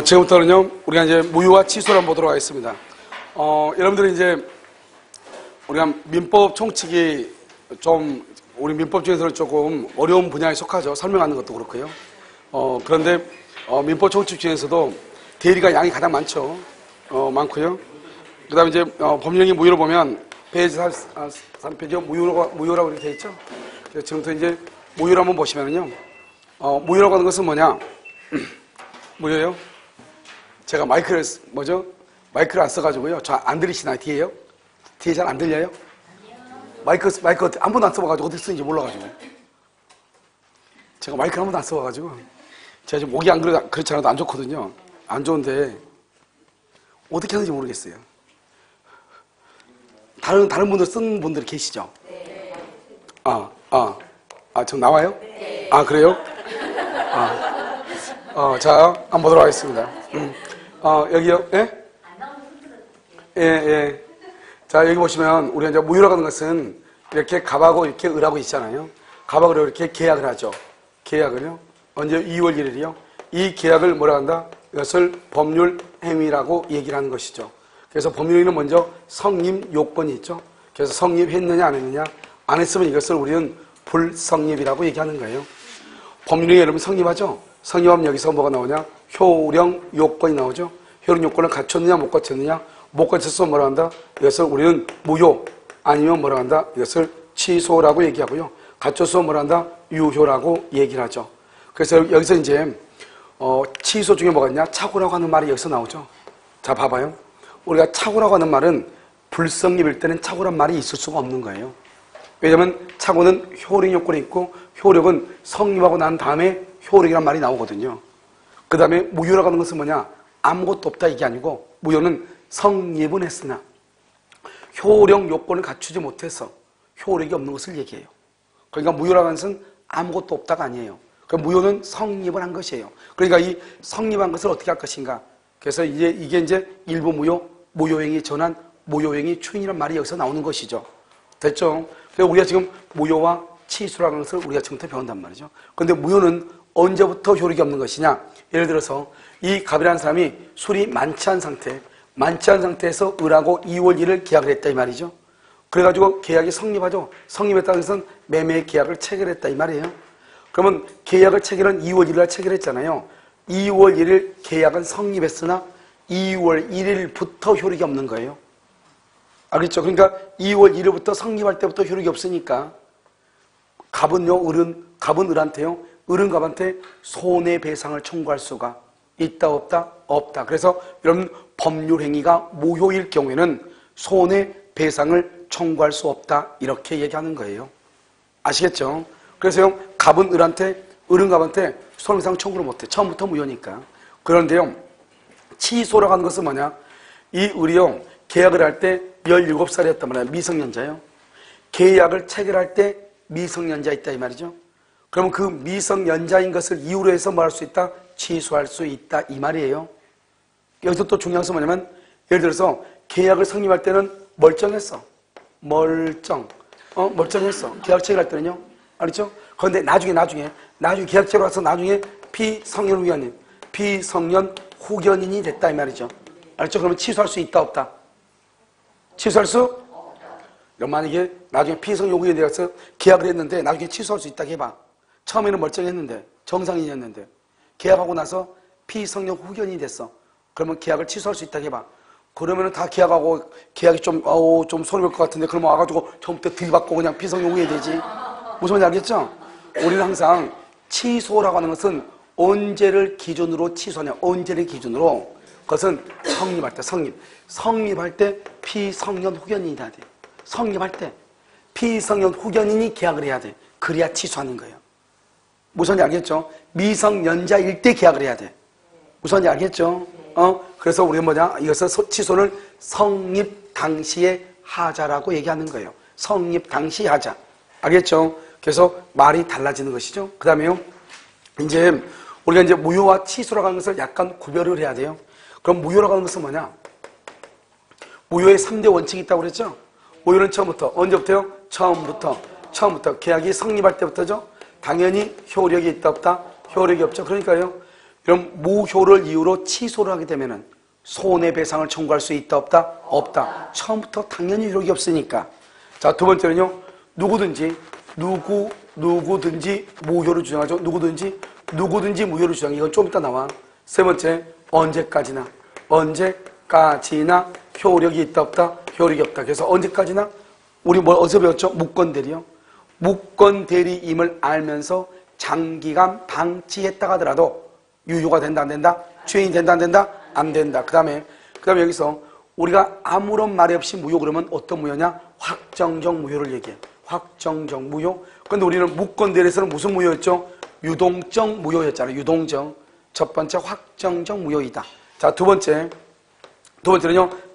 지금부터는요, 우리가 이제 무효와 취소를 한번 보도록 하겠습니다. 여러분들이 이제, 우리가 민법 총칙이 좀, 우리 민법 중에서는 조금 어려운 분야에 속하죠. 설명하는 것도 그렇고요. 그런데, 민법 총칙 중에서도 대리가 양이 가장 많죠. 많고요. 그 다음에 이제, 법령이 무효로 보면, 페이지 3페이지요. 무효라고 이렇게 되어 있죠. 그래서 지금부터 이제, 무효를 한번 보시면은요, 무효라고 하는 것은 뭐냐? 무효요? 제가 마이크를 안 써가지고요. 저 안 들리시나요? 뒤에요? 뒤에 잘 안 들려요? 마이크 한 번도 안 써봐가지고 어떻게 쓰는지 몰라가지고. 제가 마이크를 한 번도 안 써봐가지고. 제가 지금 목이 안 그렇지 않아도 안 좋거든요. 안 좋은데 어떻게 하는지 모르겠어요. 다른 분들 쓰는 분들 계시죠? 좀 나와요? 그래요? 자, 한번 보도록 하겠습니다. 여기요? 예. 자, 여기 보시면, 우리가 이제 무효라고 하는 것은 이렇게 갑하고 이렇게 을하고 있잖아요. 갑하고 이렇게 계약을 하죠. 계약을요. 언제? 2월 1일이요. 이 계약을 뭐라 한다? 이것을 법률 행위라고 얘기를 하는 것이죠. 그래서 법률행위는 먼저 성립 요건이 있죠. 그래서 성립했느냐, 안 했느냐. 안 했으면 이것을 우리는 불성립이라고 얘기하는 거예요. 법률행위 여러분 성립하죠? 성립하면 여기서 뭐가 나오냐? 효령 요건이 나오죠? 효령 요건을 갖췄느냐, 못 갖췄느냐? 못 갖췄으면 뭐라 한다? 이것을 우리는 무효, 아니면 뭐라 한다? 이것을 취소라고 얘기하고요. 갖췄으면 뭐라 한다? 유효라고 얘기를 하죠. 그래서 여기서 이제, 취소 중에 뭐가 있냐? 착오라고 하는 말이 여기서 나오죠. 자, 봐봐요. 우리가 착오라고 하는 말은 불성립일 때는 착오란 말이 있을 수가 없는 거예요. 왜냐면 착오는 효력 요건이 있고 효력은 성립하고 난 다음에 효력이란 말이 나오거든요. 그 다음에 무효라고 하는 것은 뭐냐? 아무것도 없다 이게 아니고 무효는 성립은 했으나 효력 요건을 갖추지 못해서 효력이 없는 것을 얘기해요. 그러니까 무효라고 하는 것은 아무것도 없다가 아니에요. 그러니까 무효는 성립을 한 것이에요. 그러니까 이 성립한 것을 어떻게 할 것인가? 그래서 이게 이제 일부 무효행위 전환, 무효행위 추인이란 말이 여기서 나오는 것이죠. 됐죠? 그래서 우리가 지금 무효와 취소라는 것을 우리가 지금부터 배운단 말이죠. 그런데 무효는 언제부터 효력이 없는 것이냐? 예를 들어서 이 갑이라는 사람이 술이 많지 않은 상태에서 을하고 2월 1일 계약을 했다 이 말이죠. 그래가지고 계약이 성립하죠. 성립했다는 것은 매매 계약을 체결했다 이 말이에요. 그러면 계약을 체결은 2월 1일 날 체결했잖아요. 2월 1일 계약은 성립했으나 2월 1일부터 효력이 없는 거예요. 알겠죠? 그러니까 2월 1일부터 성립할 때부터 효력이 없으니까 갑은 을한테요. 을은 갑한테 손해배상을 청구할 수가 있다 없다? 없다. 그래서 여러분 법률행위가 무효일 경우에는 손해배상을 청구할 수 없다 이렇게 얘기하는 거예요. 아시겠죠? 그래서요 갑은 을은 갑한테 손해배상 청구를 못해. 처음부터 무효니까. 그런데요 취소라고 하는 것은 뭐냐? 이 을이요 계약을 할 때 17살이었단 말이에요. 미성년자예요. 계약을 체결할 때 미성년자 있다 이 말이죠. 그러면 그 미성년자인 것을 이유로 해서 뭐 할 수 있다? 취소할 수 있다 이 말이에요. 여기서 또 중요한 것은 뭐냐면 예를 들어서 계약을 성립할 때는 멀쩡했어. 멀쩡했어. 계약 체결할 때는요. 알겠죠? 그런데 나중에 계약 체결 와서 나중에 비성년 후견인이 됐다 이 말이죠. 알겠죠? 그러면 취소할 수 있다 없다? 취소할 수? 만약에 나중에 피성년 후견인이 돼서 계약을 했는데 나중에 취소할 수 있다고 해봐. 처음에는 멀쩡했는데 정상인이었는데 계약하고 나서 피성년 후견인이 됐어. 그러면 계약을 취소할 수 있다고 해봐. 그러면은 다 계약하고 계약이 좀 손해볼 것 같은데 그러면 와가지고 처음부터 들받고 그냥 피성년 후견이 되지. 무슨 말인지 알겠죠? 우리는 항상 취소라고 하는 것은 언제를 기준으로 취소하냐? 언제를 기준으로 그것은 성립할 때 성립할 때 피성년 후견인이 돼야 돼. 성립할 때 피성년 후견인이 계약을 해야 돼. 그래야 취소하는 거예요. 무슨 말인지 알겠죠? 미성년자일 때 계약을 해야 돼. 무슨 말인지 알겠죠? 그래서 우리가 뭐냐? 이것을 취소를 성립 당시에 하자라고 얘기하는 거예요. 성립 당시 하자. 알겠죠? 그래서 말이 달라지는 것이죠. 그 다음에요. 이제 우리가 이제 무효와 취소라고 하는 것을 약간 구별을 해야 돼요. 그럼 무효라고 하는 것은 뭐냐? 무효의 3대 원칙이 있다고 그랬죠? 무효는 처음부터. 언제부터요? 처음부터. 계약이 성립할 때부터죠? 당연히 효력이 있다 없다? 효력이 없죠. 그러니까요. 이런 무효를 이유로 취소를 하게 되면은 손해배상을 청구할 수 있다 없다? 없다. 처음부터 당연히 효력이 없으니까. 자, 두 번째는요. 누구든지 무효를 주장하죠. 누구든지 무효를 주장해. 이건 좀 이따 나와. 세 번째, 언제까지나 효력이 있다 없다? 효력이 없다. 그래서 언제까지나 우리 어디서 배웠죠? 무건대리요. 무건대리임을 알면서 장기간 방치했다가 하더라도 유효가 된다 안 된다? 주인이 된다 안 된다? 안 된다. 그 다음에 여기서 우리가 아무런 말이 없이 무효 그러면 어떤 무효냐? 확정적 무효를 얘기해. 확정적 무효. 근데 우리는 무건대리에서는 무슨 무효였죠? 유동적 무효였잖아요. 유동적. 첫 번째 확정적 무효이다. 자, 두 번째는요.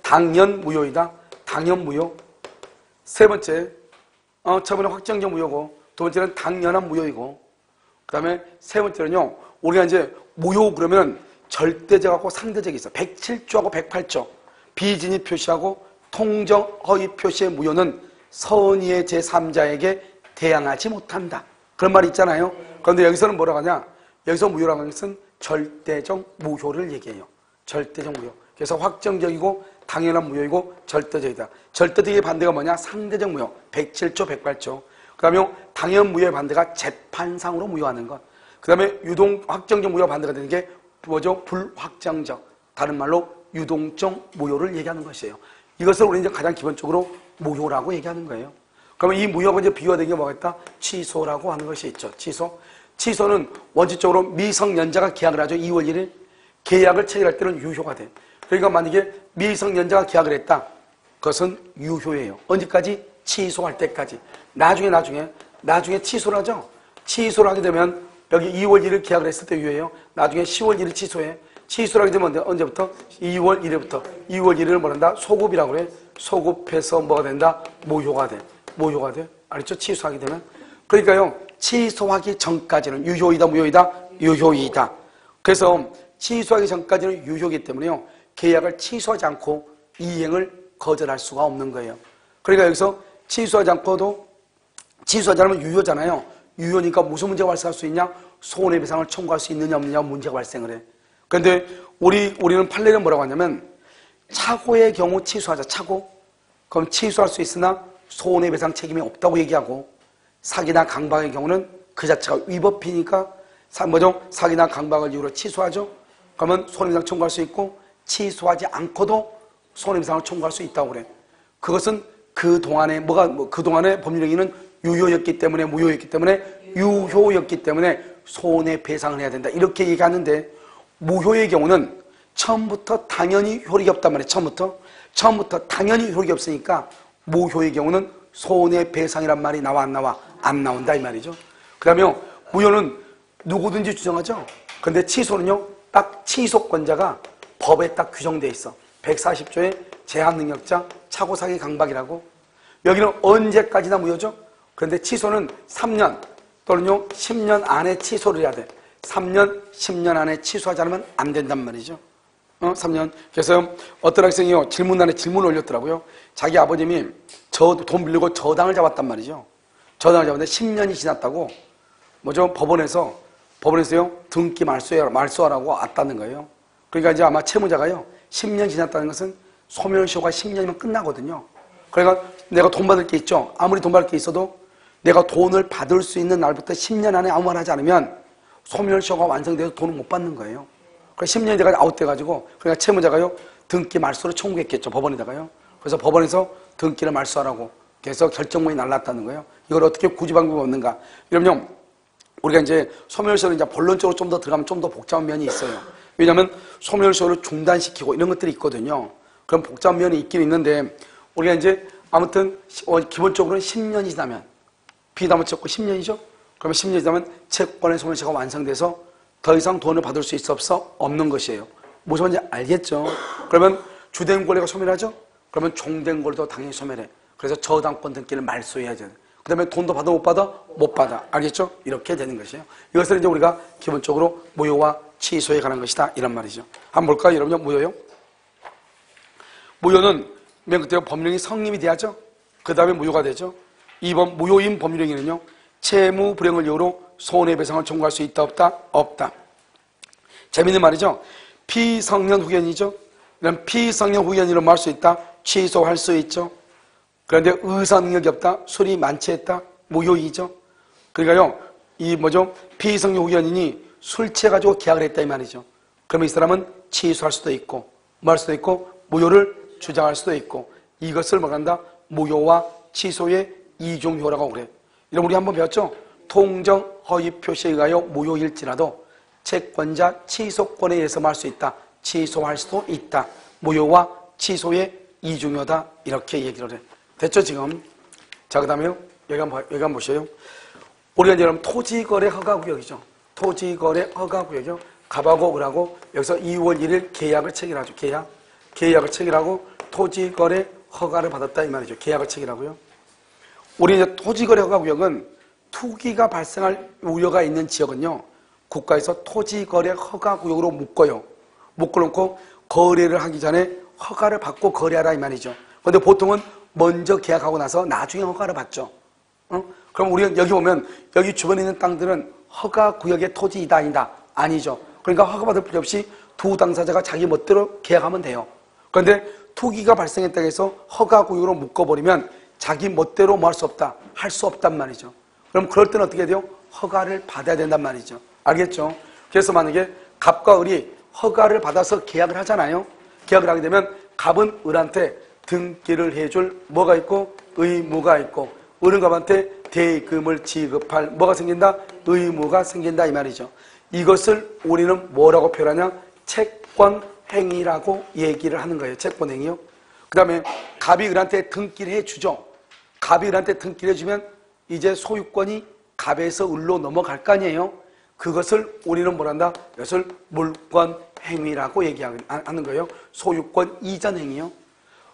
당연 무효이다. 당연 무효. 세 번째, 첫 번째는 확정적 무효고, 두 번째는 당연한 무효이고, 그 다음에 세 번째는요. 우리가 이제 무효 그러면 절대적하고 상대적이 있어. 107조하고 108조. 비진입 표시하고 통정 허위 표시의 무효는 선의의 제3자에게 대항하지 못한다. 그런 말이 있잖아요. 그런데 여기서는 뭐라고 하냐? 여기서 무효라고 하는 것은 절대적 무효를 얘기해요. 절대적 무효. 그래서 확정적이고 당연한 무효이고 절대적이다. 절대적의 반대가 뭐냐? 상대적 무효. 107조, 108조. 그 다음에 당연 무효의 반대가 재판상으로 무효하는 것. 그 다음에 확정적 무효 반대가 되는 게 뭐죠? 불확정적. 다른 말로 유동적 무효를 얘기하는 것이에요. 이것을 우리는 이제 가장 기본적으로 무효라고 얘기하는 거예요. 그러면 이 무효가 이제 비유화된 게 뭐겠다? 취소라고 하는 것이 있죠. 취소는 원칙적으로 미성년자가 계약을 하죠. 2월 1일. 계약을 체결할 때는 유효가 돼. 그러니까 만약에 미성년자가 계약을 했다. 그것은 유효예요. 언제까지? 취소할 때까지. 나중에 취소를 하죠. 취소를 하게 되면 여기 2월 1일 계약을 했을 때 유효해요. 나중에 10월 1일 취소해. 취소를 하게 되면 언제부터? 2월 1일부터. 2월 1일을 뭐 한다? 소급이라고 그래. 소급해서 뭐가 된다? 무효가 돼. 알겠죠? 취소하게 되면. 그러니까요. 취소하기 전까지는 유효이다, 무효이다? 유효이다. 그래서 취소하기 전까지는 유효이기 때문에요. 계약을 취소하지 않고 이행을 거절할 수가 없는 거예요. 그러니까 여기서 취소하지 않으면 유효잖아요. 유효니까 무슨 문제가 발생할 수 있냐? 손해배상을 청구할 수 있느냐 없느냐 문제가 발생을 해. 그런데 우리는 판례는 뭐라고 하냐면 착오의 경우 취소하자. 착오. 그럼 취소할 수 있으나 손해배상 책임이 없다고 얘기하고, 사기나 강박의 경우는 그 자체가 위법이니까 사기나 강박을 이유로 취소하죠. 그러면 손해배상 청구할 수 있고, 취소하지 않고도 손해배상을 청구할 수 있다고 그래. 그것은 그동안의 법률행위는 유효였기 때문에, 무효였기 때문에, 유효였기 때문에 손해배상을 해야 된다. 이렇게 얘기하는데, 무효의 경우는 처음부터 당연히 효력이 없단 말이에요. 처음부터 당연히 효력이 없으니까 무효의 경우는 손해배상이란 말이 나와 안 나와? 안 나온다 이 말이죠. 그 다음에 무효는 누구든지 주장하죠. 근데 취소는요, 딱 취소권자가 법에 딱 규정되어 있어. 140조의 제한능력자, 착오사기 강박이라고. 여기는 언제까지나 무효죠. 그런데 취소는 3년 또는요 10년 안에 취소를 해야 돼. 3년, 10년 안에 취소하지 않으면 안 된단 말이죠. 3년. 그래서 어떤 학생이요, 질문란에 질문을 올렸더라고요. 자기 아버님이 돈 빌리고 저당을 잡았단 말이죠. 저당을 잡았는데 10년이 지났다고, 법원에서요, 등기 말소하라고 왔다는 거예요. 그러니까 이제 아마 채무자가요, 10년 지났다는 것은 소멸시효가 10년이면 끝나거든요. 그러니까 내가 돈 받을 게 있죠. 아무리 돈 받을 게 있어도 내가 돈을 받을 수 있는 날부터 10년 안에 아무 말 하지 않으면 소멸시효가 완성돼서 돈을 못 받는 거예요. 그래서 10년이 돼가지고 아웃돼가지고, 그러니까 채무자가요, 등기 말소를 청구했겠죠. 법원에다가요. 그래서 법원에서 등기를 말소하라고 그래서 결정문이 날랐다는 거예요. 이걸 어떻게 구제 방법이 없는가? 이러면 우리가 이제 소멸시효를 이제 본론적으로 좀 더 들어가면 좀 더 복잡한 면이 있어요. 왜냐하면 소멸시효를 중단시키고 이런 것들이 있거든요. 그런 복잡한 면이 있긴 있는데, 우리가 이제 아무튼 기본적으로는 10년이 지나면, 비담을 쳤고 10년이죠? 그러면 10년이 지나면 채권의 소멸시효가 완성돼서 더 이상 돈을 받을 수 있어 없어? 없는 것이에요. 무슨 말인지 알겠죠? 그러면 주된 권리가 소멸하죠? 그러면 종된 권리도 당연히 소멸해. 그래서 저당권 등기를 말소해야죠. 그 다음에 돈도 받아 못 받아? 못 받아. 알겠죠? 이렇게 되는 것이에요. 이것을 이제 우리가 기본적으로 무효와 취소에 관한 것이다. 이런 말이죠. 한번 볼까요? 여러분요, 무효요? 무효는 맨 그때 법령이 성립이 돼야죠? 그 다음에 무효가 되죠? 2번 무효인 법률행위는요, 채무 불행을 이유로 손해배상을 청구할 수 있다 없다? 없다. 재밌는 말이죠. 피성년 후견이죠. 이런 피성년 후견이로 말 수 있다. 취소할 수 있죠. 그런데 의사 능력이 없다. 술이 만취했다. 무효이죠. 그러니까요, 이 뭐죠? 피성년 후견인이 술 취해가지고 계약을 했다 이 말이죠. 그러면 이 사람은 취소할 수도 있고, 뭐 할 수도 있고, 무효를 주장할 수도 있고, 이것을 말한다. 무효와 취소의 이중효라고 그래. 이런 우리 한번 배웠죠? 통정 허위 표시에 의하여 무효일지라도 채권자 취소권에 의해서 말 수 있다. 취소할 수도 있다. 무효와 취소의 이중효다. 이렇게 얘기를 해. 됐죠, 지금? 자, 그 다음에요. 여기 한번 보세요. 우리가 이제 토지거래 허가구역이죠. 토지거래 허가구역이요. 갑하고 을하고 여기서 2월 1일 계약을 체결하죠. 계약을 체결하고 토지거래 허가를 받았다 이 말이죠. 계약을 체결하고요. 우리 이제 토지거래 허가구역은 투기가 발생할 우려가 있는 지역은요. 국가에서 토지거래 허가구역으로 묶어요. 묶어놓고 거래를 하기 전에 허가를 받고 거래하라 이 말이죠. 그런데 보통은 먼저 계약하고 나서 나중에 허가를 받죠. 그럼 우리가 여기 보면 여기 주변에 있는 땅들은 허가구역의 토지이다 아니다? 아니죠. 그러니까 허가받을 필요 없이 두 당사자가 자기 멋대로 계약하면 돼요. 그런데 투기가 발생했다고 해서 허가구역으로 묶어버리면 자기 멋대로 뭐 할 수 없다? 할 수 없단 말이죠. 그럼 그럴 때는 어떻게 돼요? 허가를 받아야 된단 말이죠. 알겠죠? 그래서 만약에 갑과 을이 허가를 받아서 계약을 하잖아요. 계약을 하게 되면 갑은 을한테 등기를 해줄 뭐가 있고 의무가 있고 을은 갑한테 대금을 지급할 뭐가 생긴다? 의무가 생긴다 이 말이죠. 이것을 우리는 뭐라고 표현하냐? 채권행위라고 얘기를 하는 거예요. 채권행위요. 그 다음에 갑이 을한테 등기를 해주죠. 갑이 을한테 등기를 해주면 이제 소유권이 갑에서 을로 넘어갈 거 아니에요. 그것을 우리는 뭐란다? 이것을 물권행위라고 얘기하는 거예요. 소유권 이전 행위요.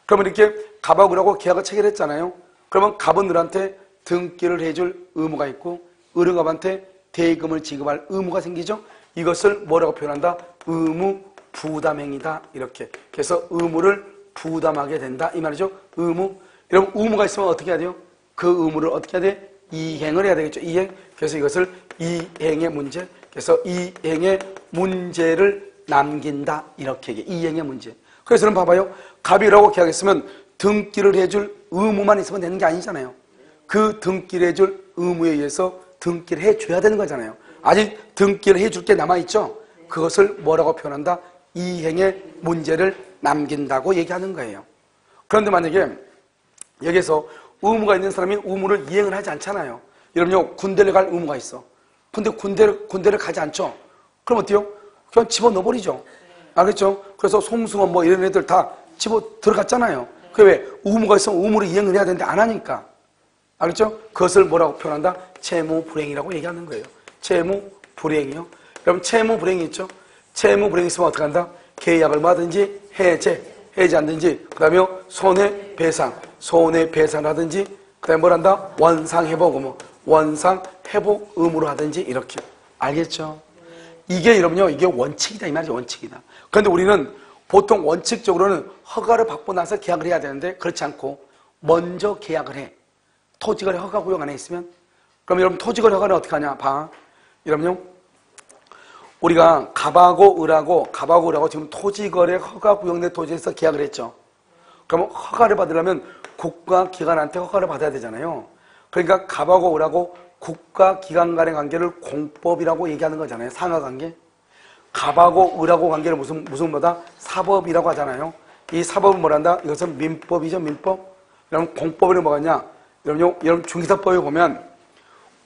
그러면 이렇게 갑하고 을하고 계약을 체결했잖아요. 그러면 갑은 을한테 등기를 해줄 의무가 있고 을은 갑한테 대금을 지급할 의무가 생기죠. 이것을 뭐라고 표현한다? 의무 부담행위다 이렇게. 그래서 의무를 부담하게 된다 이 말이죠. 의무. 이런 의무가 있으면 어떻게 해야 돼요? 그 의무를 어떻게 해야 돼? 이행을 해야 되겠죠. 이행. 그래서 이것을 이행의 문제. 그래서 이행의 문제를 남긴다 이렇게 얘기해. 이행의 문제. 그래서 는 봐봐요. 갑이라고 계약했으면 등기를 해줄 의무만 있으면 되는 게 아니잖아요. 그 등기를 해줄 의무에 의해서 등기를 해줘야 되는 거잖아요. 아직 등기를 해줄 게 남아있죠. 그것을 뭐라고 표현한다? 이행의 문제를 남긴다고 얘기하는 거예요. 그런데 만약에 여기서 의무가 있는 사람이 의무를 이행을 하지 않잖아요. 여러분요, 군대를 갈 의무가 있어. 근데 군대를 가지 않죠. 그럼 어때요? 그냥 집어넣어버리죠. 알겠죠? 그래서 송승헌 뭐 이런 애들 다 집어 들어갔잖아요. 그게 왜? 의무가 있으면 의무를 이행을 해야 되는데 안 하니까. 알겠죠? 그것을 뭐라고 표현한다? 채무불행이라고 얘기하는 거예요. 채무불행이요. 여러분 채무불행이 있죠? 채무불행이 있으면 어떻게 한다? 계약을 하든지 해지 않든지 그 다음에 손해배상하든지 그 다음에 뭘 한다? 원상회복 원상회복 의무로 하든지 이렇게. 알겠죠? 이게 여러분요, 이게 원칙이다 이 말이죠. 원칙이다. 그런데 우리는 보통 원칙적으로는 허가를 받고 나서 계약을 해야 되는데 그렇지 않고 먼저 계약을 해. 토지거래 허가구역 안에 있으면. 그럼 여러분 토지거래 허가는 어떻게 하냐? 봐. 여러분요, 우리가 갑하고 을하고 지금 토지거래 허가구역 내 토지에서 계약을 했죠. 그러면 허가를 받으려면 국가기관한테 허가를 받아야 되잖아요. 그러니까 갑하고 을하고 국가기관 간의 관계를 공법이라고 얘기하는 거잖아요. 상하관계. 갑하고 을하고 관계를 무슨 뭐다? 사법이라고 하잖아요. 이 사법은 뭐란다? 이것은 민법이죠. 민법. 여러분 공법에는 뭐가냐? 여러분 중개사법에 보면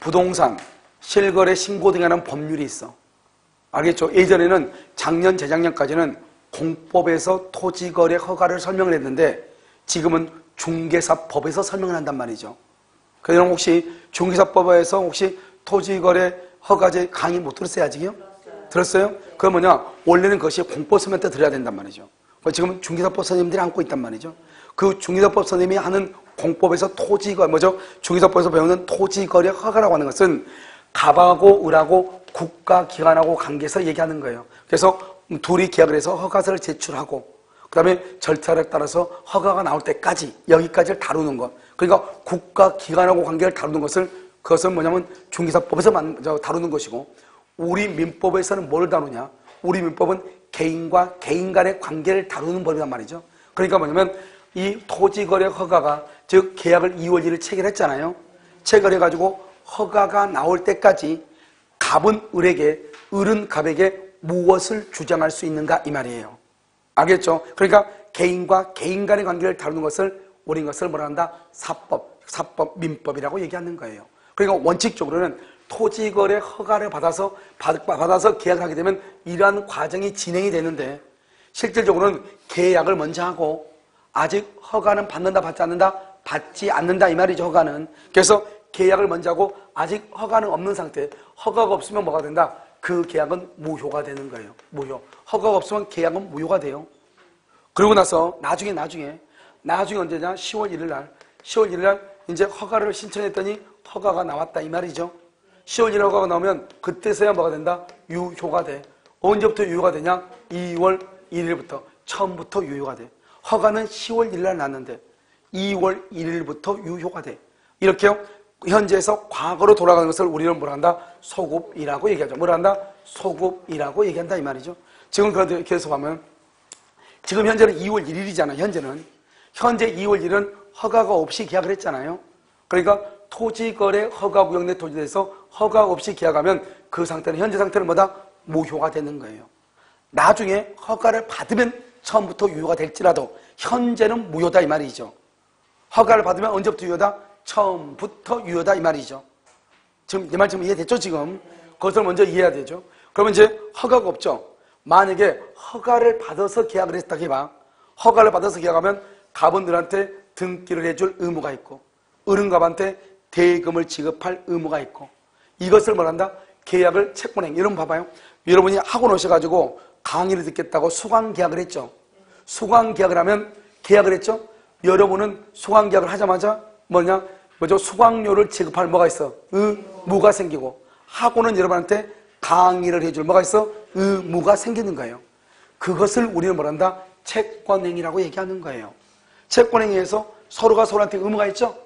부동산, 실거래, 신고 등에 관한 법률이 있어. 알겠죠? 예전에는 작년, 재작년까지는 공법에서 토지거래 허가를 설명을 했는데 지금은 중개사법에서 설명을 한단 말이죠. 그럼 혹시 중개사법에서 혹시 토지거래 허가제 강의 못 들었어요? 아직요? 들었어요? 그건 뭐냐? 원래는 그것이 공법 선생님 때 들어야 된단 말이죠. 지금 중개사법 선생님들이 안고 있단 말이죠. 그 중개사법 선생님이 하는 공법에서 토지거래, 중개사법에서 배우는 토지거래 허가라고 하는 것은 갑하고 을하고 국가기관하고 관계에서 얘기하는 거예요. 그래서 둘이 계약을 해서 허가서를 제출하고 그 다음에 절차를 따라서 허가가 나올 때까지 여기까지를 다루는 것. 그러니까 국가기관하고 관계를 다루는 것을 그것은 뭐냐면 중개사법에서 다루는 것이고 우리 민법에서는 뭘 다루냐? 우리 민법은 개인과 개인 간의 관계를 다루는 법이란 말이죠. 그러니까 뭐냐면 이 토지거래 허가가, 즉 계약을 2월 1일 체결했잖아요. 체결해가지고 허가가 나올 때까지 갑은 을에게, 을은 갑에게 무엇을 주장할 수 있는가 이 말이에요. 알겠죠? 그러니까 개인과 개인 간의 관계를 다루는 것을 우리는 것을 뭐라 한다? 사법, 민법이라고 얘기하는 거예요. 그러니까 원칙적으로는 토지거래 허가를 받아서 계약하게 되면 이러한 과정이 진행이 되는데, 실질적으로는 계약을 먼저 하고 아직 허가는 받는다 받지 않는다? 받지 않는다 이 말이죠. 허가는. 그래서 계약을 먼저 하고 아직 허가는 없는 상태, 허가가 없으면 뭐가 된다? 그 계약은 무효가 되는 거예요. 무효. 허가가 없으면 계약은 무효가 돼요. 그러고 나서 나중에 언제냐? 10월 1일 날 이제 허가를 신청했더니 허가가 나왔다 이 말이죠. 10월 1일 허가가 나오면 그때서야 뭐가 된다? 유효가 돼. 언제부터 유효가 되냐? 2월 1일부터. 처음부터 유효가 돼. 허가는 10월 1일 날 났는데 2월 1일부터 유효가 돼. 이렇게요. 현재에서 과거로 돌아가는 것을 우리는 뭐라 한다? 소급이라고 얘기하죠. 뭐라 한다? 소급이라고 얘기한다 이 말이죠. 지금 그렇게 해서 보면 지금 현재는 2월 1일이잖아요. 현재 2월 1일은 허가가 없이 계약을 했잖아요. 그러니까 토지거래 허가 구역 내 토지에 대해서 허가 없이 계약하면 그 상태는, 현재 상태는 뭐다? 무효가 되는 거예요. 나중에 허가를 받으면 처음부터 유효가 될지라도 현재는 무효다 이 말이죠. 허가를 받으면 언제부터 유효다? 처음부터 유효다 이 말이죠. 지금 내 말 지금 이해됐죠? 지금 그것을 먼저 이해해야 되죠. 그러면 이제 허가가 없죠. 만약에 허가를 받아서 계약을 했다 해봐. 허가를 받아서 계약하면 갑은 을한테 등기를 해줄 의무가 있고, 을은 갑한테 대금을 지급할 의무가 있고, 이것을 뭐란다? 계약을 채권행. 여러분 봐봐요. 여러분이 학원 오셔가지고 강의를 듣겠다고 수강계약을 했죠. 수강계약을 하면 계약을 했죠. 여러분은 수강계약을 하자마자 뭐죠? 수강료를 지급할 뭐가 있어? 의무가 생기고, 학원은 여러분한테 강의를 해줄 뭐가 있어? 의무가 생기는 거예요. 그것을 우리는 뭐란다? 채권행위라고 얘기하는 거예요. 채권행위에서 서로가 서로한테 의무가 있죠.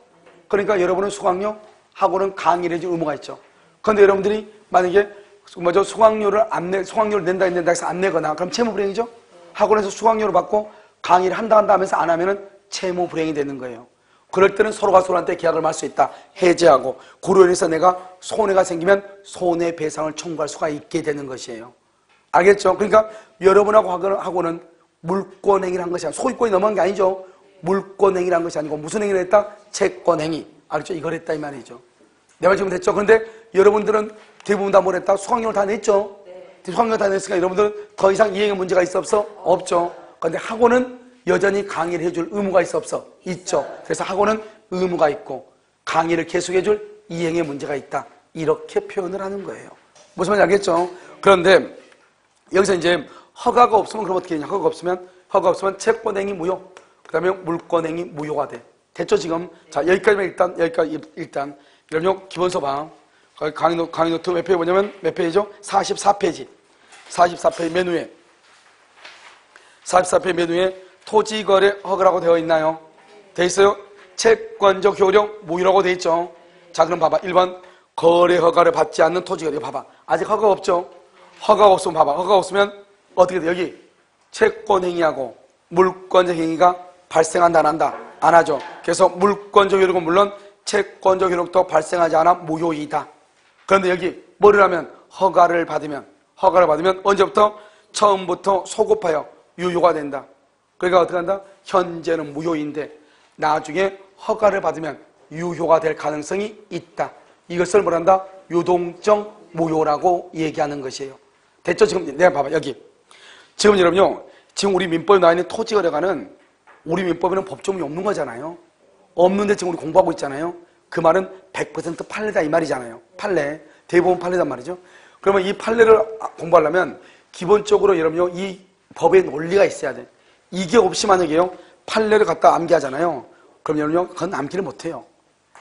그러니까 여러분은 수강료, 학원은 강의를 해줄 의무가 있죠. 그런데 여러분들이 만약에 수강료를 낸다 해서 안 내거나, 그럼 채무불이행이죠. 학원에서 수강료를 받고 강의를 한다 하면서 안 하면은 채무불이행이 되는 거예요. 그럴 때는 서로가 서로한테 계약을 말 수 있다. 해제하고, 그로 인해서 내가 손해가 생기면 손해배상을 청구할 수가 있게 되는 것이에요. 알겠죠? 그러니까 여러분하고 학원은 물권행위를 한 것이 아니고, 소유권이 넘어간 게 아니죠. 물권행위를 한 것이 아니고 무슨 행위를 했다? 채권행위. 알겠죠? 이걸 했다 이 말이죠. 내 말 지금 됐죠? 그런데 여러분들은 대부분 다 뭘 했다? 수강료를 다 냈죠? 수강료 다 냈으니까 여러분들은 더 이상 이행에 문제가 있어 없어? 없죠. 그런데 학원은 여전히 강의를 해줄 의무가 있어 없어? 있죠. 그래서 학원은 의무가 있고 강의를 계속해줄 이행에 문제가 있다. 이렇게 표현을 하는 거예요. 무슨 말인지 알겠죠? 그런데 여기서 이제 허가가 없으면 그럼 어떻게 되냐? 허가가 없으면 채권행위 무효, 그 다음에 물권행위 무효가 돼. 됐죠 지금? 자, 여기까지만 일단 여러분 기본서 봐. 강의 노트 몇 페이지 보냐면 몇 페이지죠? 44페이지. 44페이지 맨 위에. 44페이지 맨 위에 토지거래 허가라고 되어 있나요? 돼 있어요? 채권적 효력 무효라고 돼 있죠? 자, 그럼 봐봐. 1번 거래 허가를 받지 않는 토지거래. 봐봐. 아직 허가가 없죠? 허가가 없으면 봐봐. 허가가 없으면 어떻게 돼? 여기 채권행위하고 물권적 행위가 발생한다 안 한다? 안 하죠. 그래서 물권적 효력은 물론 채권적 효력도 발생하지 않아 무효이다. 그런데 여기 뭐를 하면? 허가를 받으면 언제부터? 처음부터 소급하여 유효가 된다. 그러니까 어떻게 한다? 현재는 무효인데 나중에 허가를 받으면 유효가 될 가능성이 있다. 이것을 뭐란다? 유동적 무효라고 얘기하는 것이에요. 됐죠? 지금 내가 봐봐. 여기 지금 여러분요, 지금 우리 민법에 나와 있는 토지거래가는 우리 민법에는 법조문이 없는 거잖아요. 없는데 지금 우리 공부하고 있잖아요. 그 말은 100% 판례다 이 말이잖아요. 판례. 대부분 판례단 말이죠. 그러면 이 판례를 공부하려면 기본적으로 여러분요, 이 법의 논리가 있어야 돼. 이게 없이 만약에요, 판례를 갖다 암기하잖아요. 그럼 여러분요, 그건 암기를 못해요.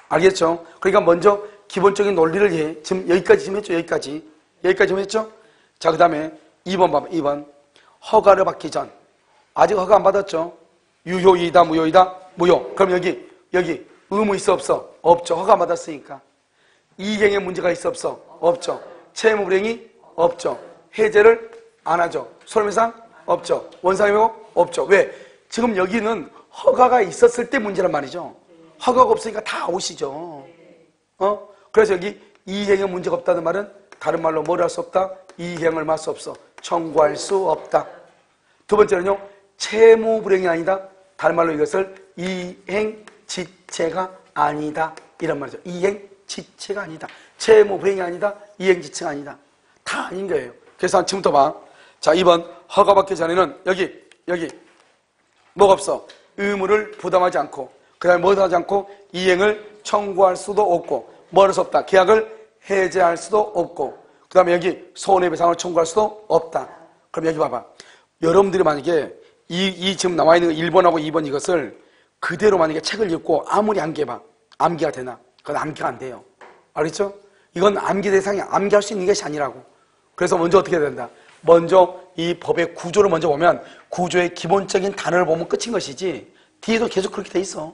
알겠죠? 그러니까 먼저 기본적인 논리를 해. 지금 여기까지 지금 했죠? 여기까지 지금 했죠? 자, 그 다음에 2번 봐봐. 2번. 허가를 받기 전. 아직 허가 안 받았죠? 유효이다, 무효이다? 무효. 그럼 여기 의무 있어 없어? 없죠. 허가 안 받았으니까. 이행에 문제가 있어 없어? 없죠. 채무불이행이 없죠. 해제를 안 하죠. 손해배상 없죠. 원상회복 없죠. 왜? 지금 여기는 허가가 있었을 때 문제란 말이죠. 허가가 없으니까 다 아웃이죠. 그래서 여기 이행에 문제가 없다는 말은 다른 말로 뭘 할 수 없다? 이행을 할 수 없어. 청구할 수 없다. 두 번째는요, 채무불행이 아니다. 다른 말로 이것을 이행지체가 아니다. 이런 말이죠. 이행지체가 아니다. 채무불행이 아니다. 이행지체가 아니다. 다 아닌 거예요. 그래서 지금부터 봐. 자, 2번 허가받기 전에는 여기 뭐가 없어? 의무를 부담하지 않고, 그 다음에 뭐도 하지 않고 이행을 청구할 수도 없고, 뭐 할 수 없다? 계약을 해제할 수도 없고, 그 다음에 여기 손해배상을 청구할 수도 없다. 그럼 여기 봐봐. 여러분들이 만약에 이 지금 나와 있는 1번하고 2번 이것을 그대로 만약에 책을 읽고 아무리 암기해봐. 암기가 되나? 그건 암기가 안 돼요. 알겠죠? 이건 암기 대상이 암기할 수 있는 것이 아니라고. 그래서 먼저 어떻게 해야 된다? 먼저 이 법의 구조를 먼저 보면 구조의 기본적인 단어를 보면 끝인 것이지 뒤에도 계속 그렇게 돼 있어.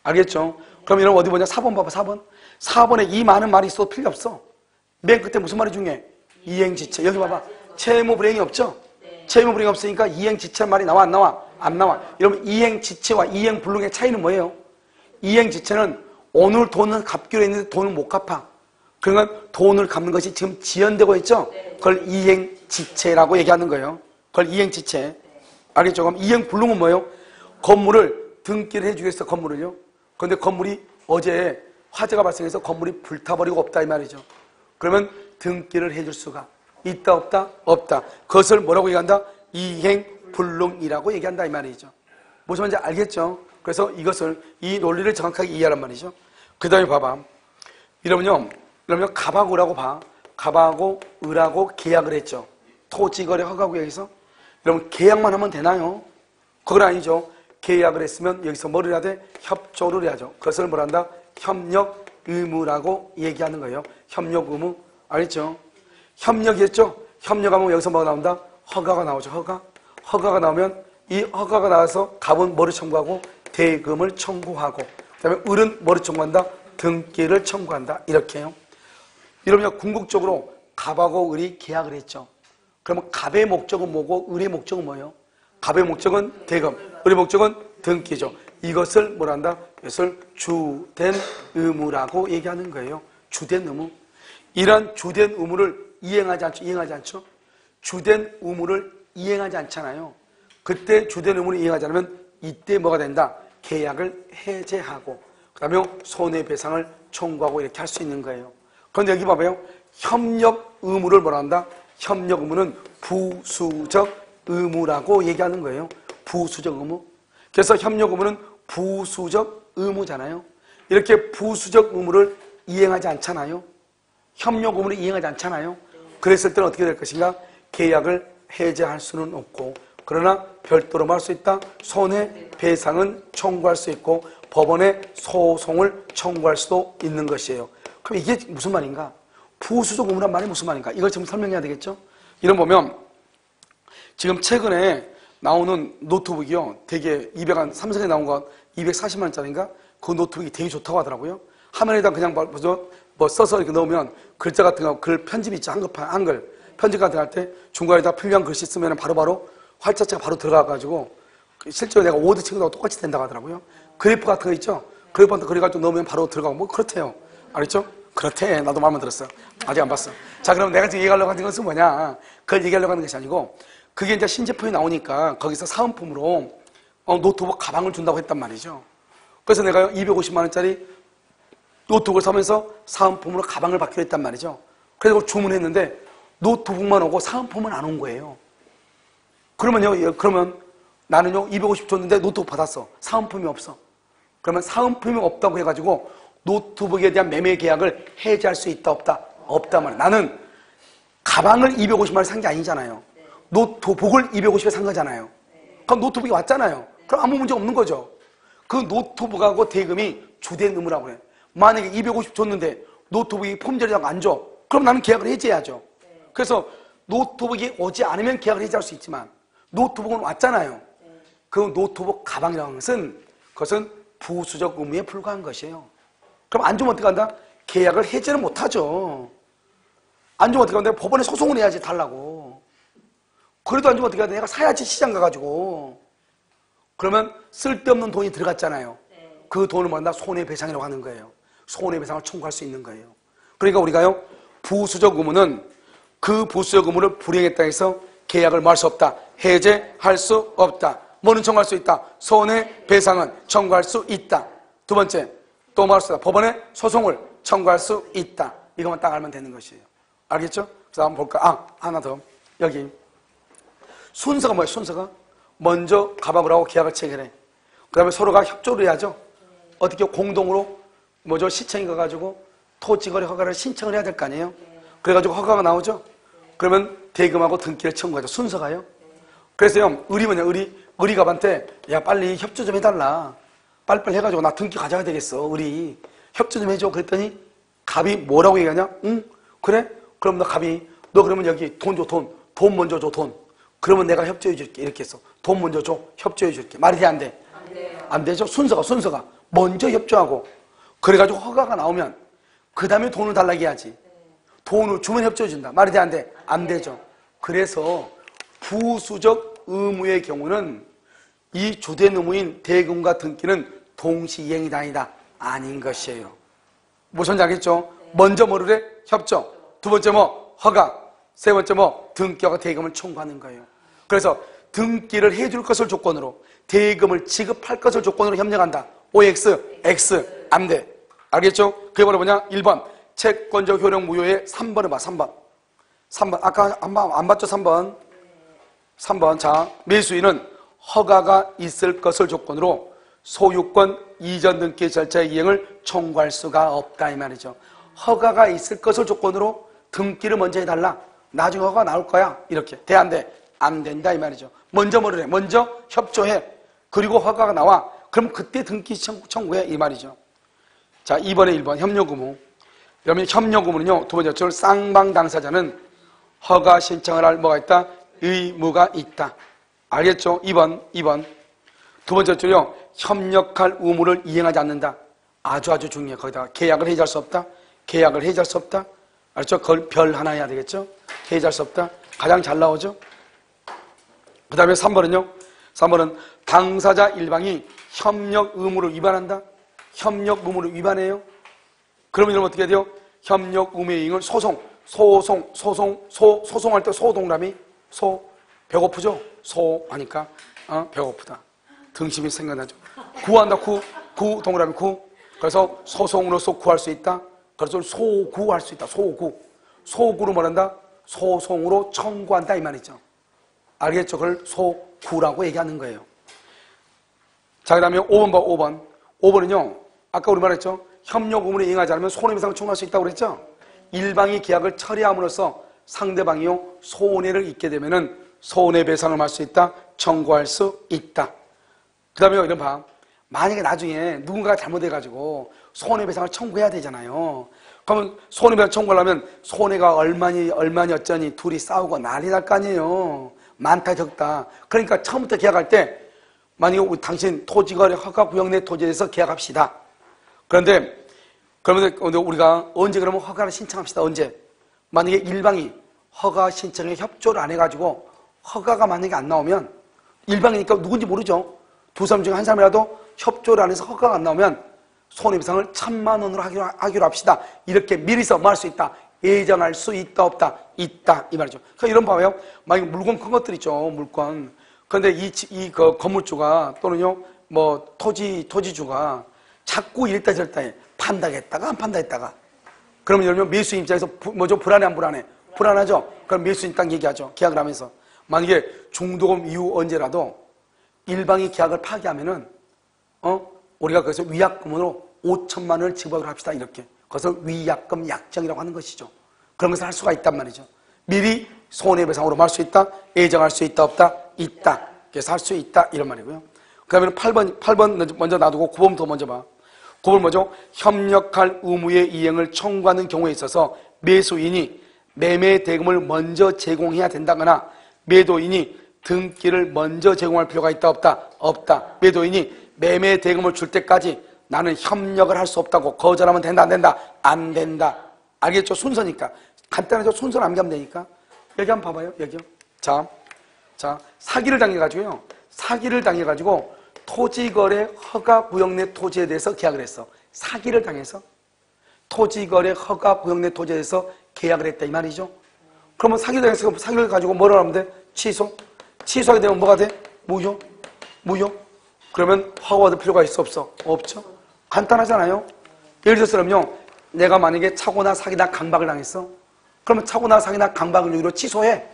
알겠죠? 그럼 여러분 어디 보냐? 4번 봐봐. 4번. 4번에 이 많은 말이 있어도 필요 없어. 맨 끝에 무슨 말이 중요해? 이행지체. 여기 봐봐. 채무불행이 없죠? 채무불행이 없으니까 이행지체 말이 나와 안 나와? 안 나와. 여러분 이행지체와 이행불능의 차이는 뭐예요? 이행지체는 오늘 돈을 갚기로 했는데 돈을 못 갚아. 그러니까 돈을 갚는 것이 지금 지연되고 있죠? 그걸 이행지체라고 얘기하는 거예요. 그걸 이행지체. 알겠죠? 그럼 이행불능은 뭐예요? 건물을 등기를 해주겠어, 건물을요. 그런데 건물이 어제 화재가 발생해서 건물이 불타버리고 없다 이 말이죠. 그러면 등기를 해줄 수가 있다 없다? 없다. 그것을 뭐라고 얘기한다? 이행불능이라고 얘기한다 이 말이죠. 무슨 말인지 알겠죠? 그래서 이것을 이 논리를 정확하게 이해하란 말이죠. 그 다음에 봐봐. 이러면요 갑하고 을하고 봐. 갑하고 을하고 계약을 했죠. 토지거래 허가구역에서. 여러분 계약만 하면 되나요? 그건 아니죠. 계약을 했으면 여기서 뭘 해야 돼? 협조를 해야죠. 그것을 뭘 한다? 협력 의무라고 얘기하는 거예요. 협력 의무. 알겠죠? 협력이었죠? 협력하면 여기서 뭐가 나온다? 허가가 나오죠. 허가가 나오면 이 허가가 나와서 갑은 뭐를 청구하고? 대금을 청구하고, 그 다음에 을은 뭐를 청구한다? 등기를 청구한다. 이렇게요. 이러면 궁극적으로 갑하고 을이 계약을 했죠. 그러면 갑의 목적은 뭐고 을의 목적은 뭐예요? 갑의 목적은 대금, 을의 목적은 등기죠. 이것을 뭘 한다? 이것을 주된 의무라고 얘기하는 거예요. 주된 의무. 이러한 주된 의무를 이행하지 않죠? 주된 의무를 이행하지 않잖아요. 그때 주된 의무를 이행하지 않으면 이때 뭐가 된다? 계약을 해제하고 그 다음에 손해배상을 청구하고 이렇게 할 수 있는 거예요. 그런데 여기 봐봐요. 협력 의무를 뭐라 한다? 협력 의무는 부수적 의무라고 얘기하는 거예요. 부수적 의무. 그래서 협력 의무는 부수적 의무잖아요. 이렇게 부수적 의무를 이행하지 않잖아요. 협력 의무를 이행하지 않잖아요. 그랬을 때는 어떻게 될 것인가? 계약을 해제할 수는 없고, 그러나 별도로 할 수 있다. 손해배상은 청구할 수 있고 법원에 소송을 청구할 수도 있는 것이에요. 그럼 이게 무슨 말인가? 부수적 의무란 말이 무슨 말인가? 이걸 좀 설명해야 되겠죠? 이런 보면 지금 최근에 나오는 노트북이요. 되게 3성에 나온 거 240만 원짜리인가? 그 노트북이 되게 좋다고 하더라고요. 화면에다 그냥 뭐 써서 이렇게 넣으면 글자 같은 거, 글 편집 있죠. 한글 편집 같은 거 할 때 중간에다 필요한 글씨 쓰면 바로바로 활자체가 바로 들어가가지고 실제로 내가 워드 친구하고 똑같이 된다고 하더라고요. 그래프 같은 거 있죠? 그래프 같은 거 그래가지고 넣으면 바로 들어가고 뭐 그렇대요. 알겠죠? 그렇대. 나도 마음에 들었어. 아직 안 봤어. 자, 그럼 내가 지금 얘기하려고 하는 것은 뭐냐? 그걸 얘기하려고 하는 것이 아니고 그게 이제 신제품이 나오니까 거기서 사은품으로 노트북 가방을 준다고 했단 말이죠. 그래서 내가 250만 원짜리 노트북을 사면서 사은품으로 가방을 받기로 했단 말이죠. 그래서 주문했는데 노트북만 오고 사은품은 안 온 거예요. 그러면 나는요 250 줬는데 노트북 받았어. 사은품이 없어. 그러면 사은품이 없다고 해가지고 노트북에 대한 매매 계약을 해지할 수 있다 없다? 없다 말이야. 나는 가방을 250만 원 산 게 아니잖아요. 노트북을 250에 산 거잖아요. 그럼 노트북이 왔잖아요. 그럼 아무 문제 없는 거죠. 그 노트북하고 대금이 주된 의무라고 해. 만약에 250 줬는데 노트북이 품절이라고 안 줘. 그럼 나는 계약을 해지해야죠. 그래서 노트북이 오지 않으면 계약을 해지할 수 있지만 노트북은 왔잖아요. 그 노트북 가방이라는 것은 그것은 부수적 의무에 불과한 것이에요. 그럼 안 주면 어떻게 한다? 계약을 해지는 못하죠. 안 주면 어떻게 한다? 법원에 소송을 해야지 달라고. 그래도 안 주면 어떻게 해야 돼? 내가 사야지 시장 가가지고. 그러면 쓸데없는 돈이 들어갔잖아요. 그 돈을 뭐한다? 손해배상이라고 하는 거예요. 손해배상을 청구할 수 있는 거예요. 그러니까 우리가요, 부수적 의무는 그 부수적 의무를 불이행했다 해서 계약을 뭐 할 수 없다. 해제할 수 없다. 뭐는 청구할 수 있다. 손해배상은 청구할 수 있다. 두 번째, 또 뭐 할 수 있다. 법원에 소송을 청구할 수 있다. 이것만 딱 알면 되는 것이에요. 알겠죠? 그래서 한번 볼까? 하나 더. 여기. 순서가 뭐예요? 순서가? 먼저 가박을 하고 계약을 체결해. 그 다음에 서로가 협조를 해야죠. 어떻게 공동으로 뭐죠? 시청에 가가지고 토지거래 허가를 신청을 해야 될 거 아니에요? 그래가지고 허가가 나오죠? 그러면 대금하고 등기를 청구하죠. 순서가요. 그래서요, 의리 뭐냐? 의리갑한테 야, 빨리 협조 좀 해달라. 빨리빨리 해가지고 나 등기 가져야 되겠어. 의리. 협조 좀 해줘. 그랬더니 갑이 뭐라고 얘기하냐? 응? 그래? 그럼 갑이 너 그러면 여기 돈 줘, 돈. 돈 먼저 줘, 돈. 그러면 내가 협조해 줄게. 이렇게 했어. 돈 먼저 줘. 협조해 줄게. 말이 돼, 안 돼? 안 돼요. 안 되죠? 순서가. 먼저 협조하고. 그래가지고 허가가 나오면 그 다음에 돈을 달라고 해야지. 돈을 주면 협조해 준다. 말이 돼, 안 돼? 안 되죠. 그래서 부수적 의무의 경우는 이 주된 의무인 대금과 등기는 동시이행이다 아니다. 아닌 것이에요. 무슨 알겠죠? 먼저 뭐를 해? 협조. 두 번째 뭐? 허가. 세 번째 뭐? 등기와 대금을 청구하는 거예요. 그래서 등기를 해줄 것을 조건으로 대금을 지급할 것을 조건으로 협력한다. OX, X, 안 돼. 알겠죠? 그게 바로 뭐냐? 1번. 채권적 효력 무효의 3번을 봐, 3번. 아까 안 봤죠, 3번? 3번. 자, 매수인은 허가가 있을 것을 조건으로 소유권 이전 등기 절차의 이행을 청구할 수가 없다, 이 말이죠. 허가가 있을 것을 조건으로 등기를 먼저 해달라. 나중에 허가가 나올 거야. 이렇게. 돼, 안 돼? 안 된다, 이 말이죠. 먼저 뭐를 해? 먼저 협조해. 그리고 허가가 나와. 그럼 그때 등기 청구해, 이 말이죠. 자, 2번에 1번. 협력 의무. 그러면 협력 의무는요, 두 번째, 쌍방 당사자는 허가 신청을 할 뭐가 있다? 의무가 있다. 알겠죠? 2번. 두 번째 줄요, 협력할 의무를 이행하지 않는다. 아주 중요해. 거기다가 계약을 해지할 수 없다. 계약을 해지할 수 없다. 알죠? 그걸 별 하나 해야 되겠죠? 해지할 수 없다. 가장 잘 나오죠? 그 다음에 3번은요. 3번은 당사자 일방이 협력 의무를 위반한다. 협력 의무를 위반해요. 그러면 이러면 어떻게 해야 돼요? 협력 의무의 이행을 소송할 때 소동라미 배고프죠? 하니까 배고프다. 등심이 생각나죠. 구한다. 구 동그라미 구. 그래서 소송으로서 구할 수 있다. 그래서 소구할 수 있다. 소구로 뭐란다? 소송으로 청구한다 이 말이죠. 알겠죠? 그걸 소구라고 얘기하는 거예요. 자, 그 다음에 5번 봐. 5번은요. 아까 우리 말했죠? 협력 의무를 이행하지 않으면 손해배상을 청구할 수 있다고 그랬죠? 일방이 계약을 처리함으로써 상대방이요 손해를 입게 되면은 손해배상을 할 수 있다. 청구할 수 있다. 그 다음에 이런 봐. 만약에 나중에 누군가가 잘못해가지고 손해배상을 청구해야 되잖아요. 그러면 손해배상 청구하려면 손해가 얼마니 어쩌니 둘이 싸우고 난리 날 거 아니에요. 많다 적다. 그러니까 처음부터 계약할 때 만약에 당신 토지거래 허가 구역 내 토지에 대해서 계약합시다. 그런데 그러면 우리가 언제 그러면 허가를 신청합시다. 언제? 만약에 일방이 허가 신청에 협조를 안 해가지고 허가가 만약에 안 나오면 일방이니까 누군지 모르죠. 두 사람 중에 한 사람이라도 협조를 안 해서 허가가 안 나오면 손해배상을 1,000만 원으로 하기로 합시다. 이렇게 미리서 뭐 할 수 있다. 예정할 수 있다 없다. 있다 이 말이죠. 그러니까 이런 봐요. 만약에 물건 큰 것들 있죠. 물건. 그런데 그 건물주가 또는요 뭐 토지주가 자꾸 이랬다 저랬다 해. 판다했다가 안 판다했다가. 그러면 예를 들면 매수인 입장에서 뭐죠? 불안해 안 불안해? 불안하죠. 그럼 매수인 딱 얘기하죠. 계약을 하면서. 만약에 중도금 이후 언제라도 일방이 계약을 파기하면은 우리가 그래서 위약금으로 5,000만 원을 지급하도록 합시다. 이렇게. 그것을 위약금 약정이라고 하는 것이죠. 그런 것을 할 수가 있단 말이죠. 미리 손해배상으로 할 수 있다. 예정할 수 있다 없다. 있다. 그래서 할 수 있다 이런 말이고요. 그 다음에 8번 먼저 놔두고 9번부터 먼저 봐. 9번 뭐죠? 협력할 의무의 이행을 청구하는 경우에 있어서 매수인이 매매 대금을 먼저 제공해야 된다거나 매도인이 등기를 먼저 제공할 필요가 있다 없다? 없다. 매도인이 매매 대금을 줄 때까지 나는 협력을 할 수 없다고 거절하면 된다 안 된다? 안 된다. 알겠죠? 순서니까. 간단하죠? 순서를 암기하면 되니까. 여기 한번 봐봐요. 여기요. 자, 자, 사기를 당해가지고요. 사기를 당해가지고 토지거래 허가구역 내 토지에 대해서 계약을 했어. 사기를 당해서 토지거래 허가구역 내 토지에 대해서 계약을 했다 이 말이죠. 그러면 사기를 당해서 사기를 가지고 뭐라 하면 돼? 취소. 취소하게 되면 뭐가 돼? 무효. 무효. 그러면 허가 받을 필요가 있어 없어? 없죠. 간단하잖아요. 예를 들어서는요, 내가 만약에 차고나 사기나 강박을 당했어. 그러면 차고나 사기나 강박을 이유로 취소해.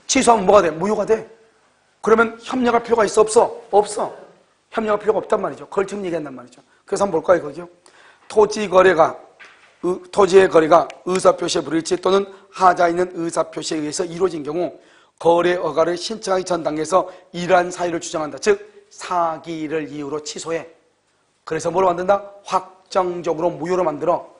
취소하면 뭐가 돼? 무효가 돼. 그러면 협력할 필요가 있어 없어? 없어. 협력할 필요가 없단 말이죠. 그걸 지금 얘기한단 말이죠. 그래서 한번 볼까요, 거기요? 토지의 거래가 의사표시의 불일치 또는 하자 있는 의사표시에 의해서 이루어진 경우 거래 허가를 신청하기 전 단계에서 이러한 사유를 주장한다. 즉 사기를 이유로 취소해. 그래서 뭐로 만든다? 확정적으로 무효로 만들어.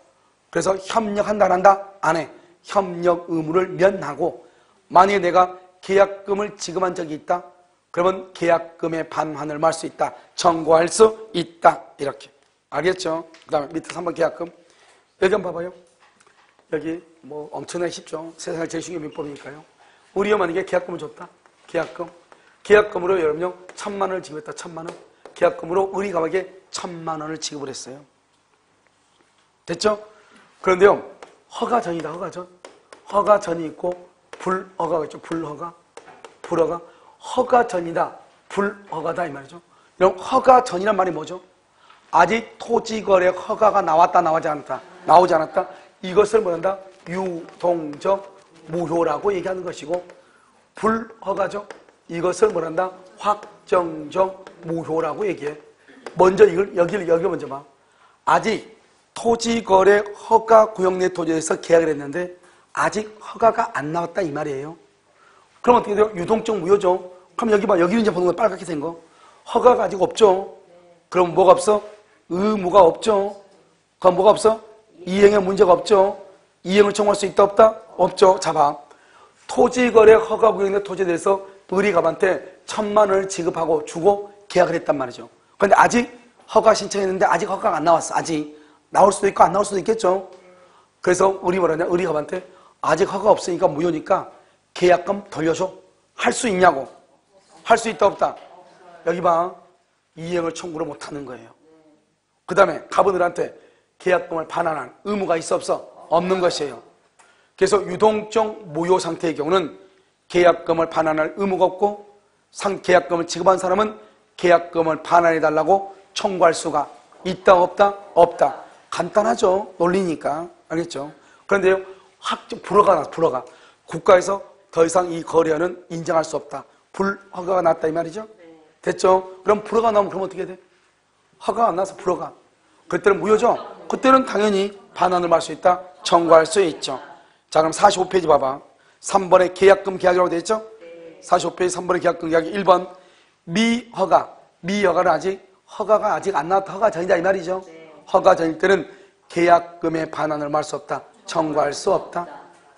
그래서 협력한다 안 한다? 안 해. 협력 의무를 면하고 만약에 내가 계약금을 지급한 적이 있다. 그러면 계약금의 반환을 할 수 있다. 청구할 수 있다. 이렇게. 알겠죠? 그 다음에 밑에 3번 계약금. 여기 한번 봐봐요. 여기 뭐 엄청나게 쉽죠. 세상에 제일 쉬운 게 민법이니까요. 우리가 만약에 계약금을 줬다. 계약금. 계약금으로 여러분요 1,000만 원을 지급했다. 1,000만 원. 계약금으로 의리감에게 1,000만 원을 지급을 했어요. 됐죠? 그런데요. 허가 전이다. 허가 전. 허가 전이 있고 불허가가 있죠. 불허가. 불허가. 허가 전이다. 불허가다 이 말이죠. 그럼 허가 전이란 말이 뭐죠? 아직 토지거래 허가가 나왔다 나오지 않았다. 나오지 않았다. 이것을 뭐한다? 유동적 무효라고 얘기하는 것이고 불허가죠. 이것을 뭐란다? 확정적 무효라고 얘기해. 먼저 이걸 여기 먼저 봐. 아직 토지거래 허가 구역 내 토지에서 계약을 했는데 아직 허가가 안 나왔다 이 말이에요. 그럼 어떻게 돼요? 유동적 무효죠. 그럼 여기 봐. 여기는 이제 보는 거 빨갛게 된 거. 허가가 아직 없죠. 그럼 뭐가 없어? 의무가 없죠. 그럼 뭐가 없어? 이행에 문제가 없죠. 이행을 청구할 수 있다 없다? 없죠. 자 봐. 토지거래 허가 구역 내 토지에 대해서 의리갑한테 1,000만 원을 지급하고 주고 계약을 했단 말이죠. 그런데 아직 허가 신청했는데 아직 허가가 안 나왔어. 아직 나올 수도 있고 안 나올 수도 있겠죠. 그래서 우리 뭐라냐? 의리갑한테 아직 허가 없으니까 무효니까 계약금 돌려줘. 할 수 있냐고. 할 수 있다 없다? 여기 봐. 이행을 청구를 못하는 거예요. 그 다음에 갑은들한테 계약금을 반환할 의무가 있어 없어? 없는 것이에요. 그래서 유동적 무효 상태의 경우는 계약금을 반환할 의무가 없고 계약금을 지급한 사람은 계약금을 반환해달라고 청구할 수가 있다 없다? 없다. 간단하죠. 논리니까. 알겠죠? 그런데요. 불허가 나서 불허가. 국가에서 더 이상 이 거래는 인정할 수 없다. 불허가가 났다 이 말이죠? 됐죠? 그럼 불허가 나오면 그럼 어떻게 돼? 허가가 안 나서 불허가. 그때는 무효죠? 그때는 당연히 반환을 할 수 있다. 청구할 수 있죠. 자, 그럼 45페이지 봐봐. 3번에 계약금 계약이라고 되어 있죠? 45페이지 3번에 계약금 계약이 1번 미허가. 미허가는 허가가 아직 안 나왔다. 허가 전이다 이 말이죠? 허가 전일 때는 계약금의 반환을 할 수 없다. 청구할 수 없다.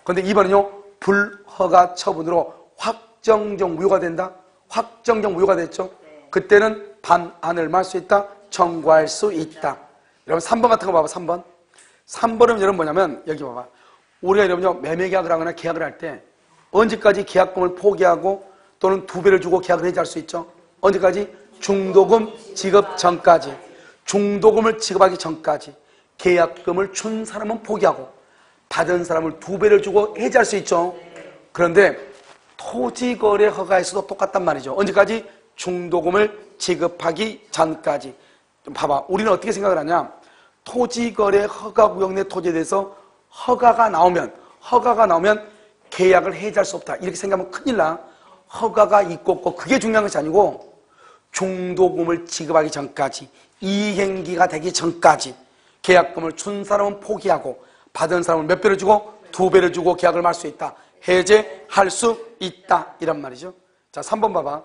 그런데 2번은요. 불허가 처분으로 확정적 무효가 된다. 확정적 무효가 됐죠? 그때는 반환을 할 수 있다. 청구할 수 있다. 여러분 3번 같은 거 봐봐. 3번. 3번은 여러분 뭐냐면 여기 봐봐. 우리가 여러분요 매매 계약을 하거나 계약을 할 때 언제까지 계약금을 포기하고 또는 2배를 주고 계약을 해지할 수 있죠? 언제까지? 중도금 지급 전까지. 중도금을 지급하기 전까지 계약금을 준 사람은 포기하고 받은 사람을 2배를 주고 해지할 수 있죠. 그런데 토지거래 허가에서도 똑같단 말이죠. 언제까지? 중도금을 지급하기 전까지. 봐봐. 우리는 어떻게 생각을 하냐? 토지거래 허가구역 내 토지에 대해서 허가가 나오면 계약을 해지할 수 없다. 이렇게 생각하면 큰일 나. 허가가 있고 없고 그게 중요한 것이 아니고 중도금을 지급하기 전까지 이행기가 되기 전까지 계약금을 준 사람은 포기하고 받은 사람은 몇 배를 주고 2배를 주고 계약을 할 수 있다. 해제할 수 있다. 이란 말이죠. 자, 3번 봐봐.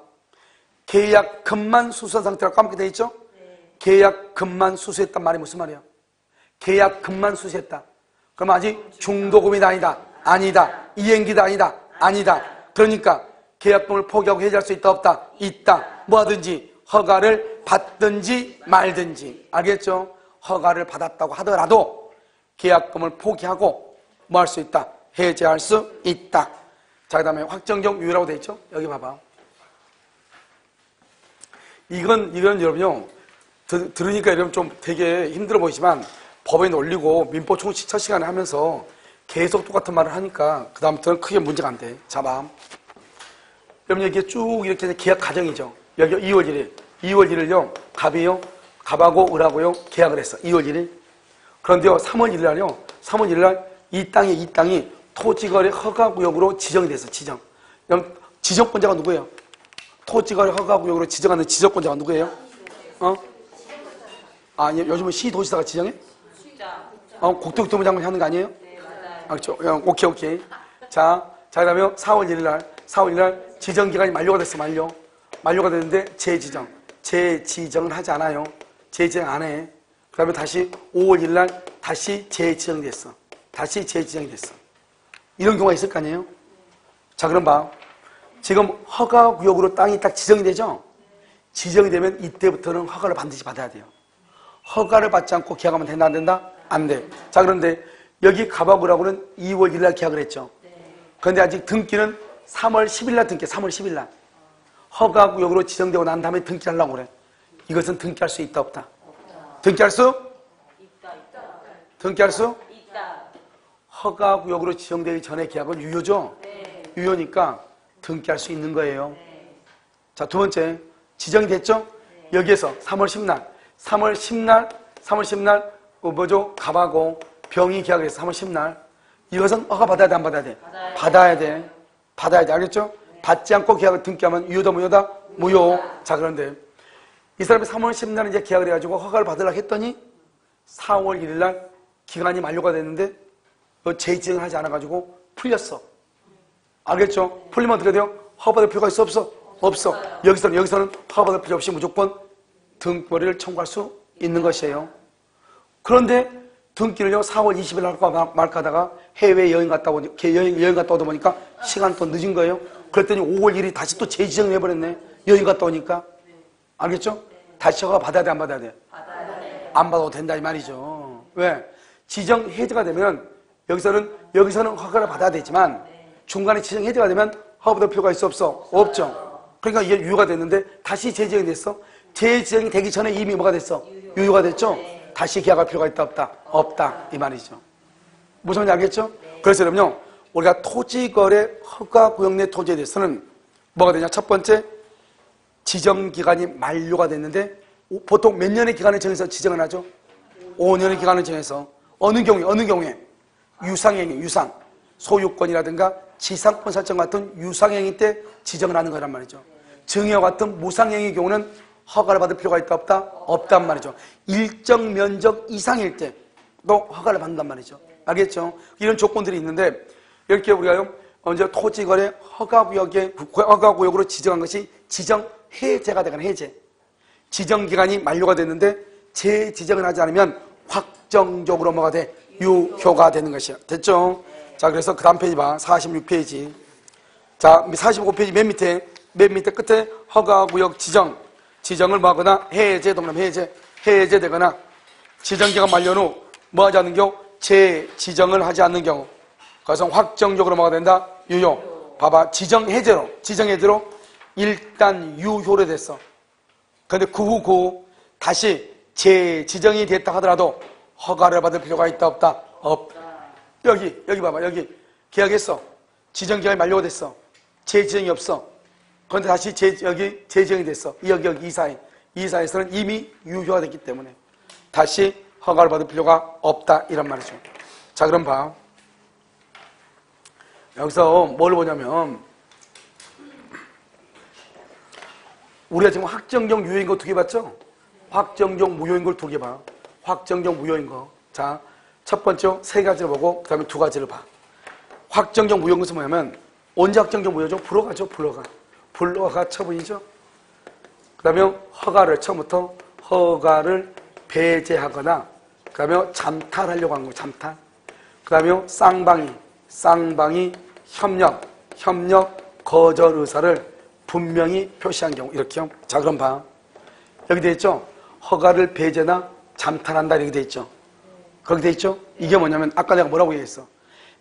계약금만 수수한 상태라고 까맣게 되어 있죠? 계약금만 수수했단 말이 무슨 말이야? 계약금만 수수했다. 그럼 아직 중도금이 아니다. 아니다. 이행기다. 아니다. 아니다. 그러니까 계약금을 포기하고 해지할 수 있다 없다? 있다. 뭐 하든지 허가를 받든지 말든지. 알겠죠? 허가를 받았다고 하더라도 계약금을 포기하고 뭐 할 수 있다? 해제할 수 있다. 자, 그 다음에 확정적 유효라고 되어 있죠? 여기 봐봐. 이건 여러분요, 들으니까 여러분 좀 되게 힘들어 보이지만 법에 올리고 민법 총칙 첫 시간에 하면서 계속 똑같은 말을 하니까 그다음부터는 크게 문제가 안 돼. 잡아. 여러분 여기 쭉 이렇게 계약 과정이죠. 여기 2월 1일. 2월 1일요. 갑이요. 갑하고 을하고요. 계약을 했어. 2월 1일. 그런데요. 3월 1일 날요. 3월 1일 날 이 땅이 토지거래 허가구역으로 지정이 됐어. 지정. 그럼 지정권자가 누구예요? 토지거래 허가구역으로 지정하는 지정권자가 누구예요? 아니, 요즘은 시도지사가 지정해? 국토교통부 장관이 하는 거 아니에요? 네, 맞아요. 그렇죠. 오케이. 자, 그러면 4월 1일 날 지정기간이 만료가 됐어. 만료가 됐는데 재지정을 하지 않아요. 재지정 안 해. 그 다음에 다시 5월 1일 날 다시 재지정이 됐어. 이런 경우가 있을 거 아니에요? 자, 그럼 봐. 지금 허가구역으로 땅이 딱 지정이 되죠? 지정이 되면 이때부터는 허가를 반드시 받아야 돼요. 허가를 받지 않고 계약하면 된다, 안 된다? 안 돼. 자, 그런데 여기 갑하구라고는 2월 1일 날 계약을 했죠. 그런데 아직 등기는 3월 10일 날 등기, 3월 10일 날. 허가구역으로 지정되고 난 다음에 등기하려고 그래. 이것은 등기할 수 있다, 없다? 등기할 수? 있다. 등기할 수? 있다. 허가구역으로 지정되기 전에 계약은 유효죠? 네. 유효니까 등기할 수 있는 거예요. 자, 두 번째. 지정이 됐죠? 여기에서 3월 10날, 뭐죠? 갑하고 병이 계약을 해서 3월 10날. 이것은 허가 받아야 돼, 안 받아야 돼? 받아야 돼. 알겠죠? 받지 않고 계약을 등기하면 유효다, 무효다? 무효. 자, 그런데 이 사람이 3월 10날 이제 계약을 해가지고 허가를 받으려고 했더니 4월 1일 날 기간이 만료가 됐는데 재지정을 하지 않아가지고 풀렸어. 알겠죠? 풀리면 어떻게 돼요? 허가받을 필요가 있어, 없어? 없어. 여기서는 허가받을 필요 없이 무조건 등기거래를 청구할 수 있는 것이에요. 그런데 등기를요 4월 20일 할까 말까 하다가 해외 여행 갔다 오다 보니까 시간 또 늦은 거예요. 그랬더니 5월 1일이 다시 또 재지정을 해버렸네. 여행 갔다 오니까. 알겠죠? 다시 허가 받아야 돼, 안 받아야 돼? 안 받아도 된다 이 말이죠. 왜? 지정 해제가 되면 여기서는 허가를 받아야 되지만 중간에 지정 해제가 되면 허가 받을 필요가 있어, 없어? 없죠. 그러니까 이게 유효가 됐는데 다시 재지정이 됐어. 재지정이 되기 전에 이미 뭐가 됐어? 유효가 됐죠? 다시 계약할 필요가 있다, 없다? 없다 이 말이죠. 무슨 말인지 알겠죠? 그래서 여러분요, 우리가 토지거래 허가구역 내 토지에 대해서는 뭐가 되냐? 첫 번째, 지정기간이 만료가 됐는데 보통 몇 년의 기간을 정해서 지정을 하죠? 5년의 기간을 정해서. 어느 경우에? 유상행위, 소유권이라든가 지상권 설정 같은 유상행위 때 지정을 하는 거란 말이죠. 증여와 같은 무상행위의 경우는 허가를 받을 필요가 있다, 없다? 없단 말이죠. 일정 면적 이상일 때도 허가를 받는단 말이죠. 알겠죠? 이런 조건들이 있는데 이렇게 우리가 먼저 토지거래 허가구역으로 지정한 것이 지정 해제가 되거나 해제. 지정기간이 만료가 됐는데 재지정을 하지 않으면 확정적으로 뭐가 돼? 유효가 되는 것이야. 됐죠? 자, 그래서 그 다음 페이지 봐. 46페이지. 자, 45페이지 맨 밑에 끝에 허가구역 지정을 뭐 하거나 해제되거나 지정기간 만료 후 뭐 하지 않는 경우? 재지정을 하지 않는 경우. 그래서 확정적으로 뭐가 된다? 유효. 봐봐. 지정 해제로 일단 유효로 됐어. 그런데 그 후 다시 재지정이 됐다 하더라도 허가를 받을 필요가 있다, 없다? 없다. 여기 봐봐. 여기 계약했어. 지정기간이 만료가 됐어. 재지정이 없어. 그런데 다시 여기 재지정이 됐어. 여기 이사에서는 이미 유효가 됐기 때문에 다시 허가를 받을 필요가 없다 이란 말이죠. 자, 그럼 봐. 여기서 뭘 보냐면 우리가 지금 확정적 유효인 거 2개 봤죠? 확정적 무효인 걸 2개 봐. 확정적 무효인 거. 자, 첫 번째 3가지를 보고 그 다음에 2가지를 봐. 확정적 무효인 것은 뭐냐면 언제 확정적 무효죠? 불허가 처분이죠. 그 다음에 처음부터 허가를 배제하거나 그 다음에 잠탈하려고 하는 거, 잠탈. 그 다음에 쌍방이 협력 거절 의사를 분명히 표시한 경우 이렇게요. 자, 그럼 봐. 여기 돼 있죠? 허가를 배제나 잠탈한다 이렇게 돼 있죠? 거기 돼 있죠? 이게 뭐냐면 아까 내가 뭐라고 얘기했어?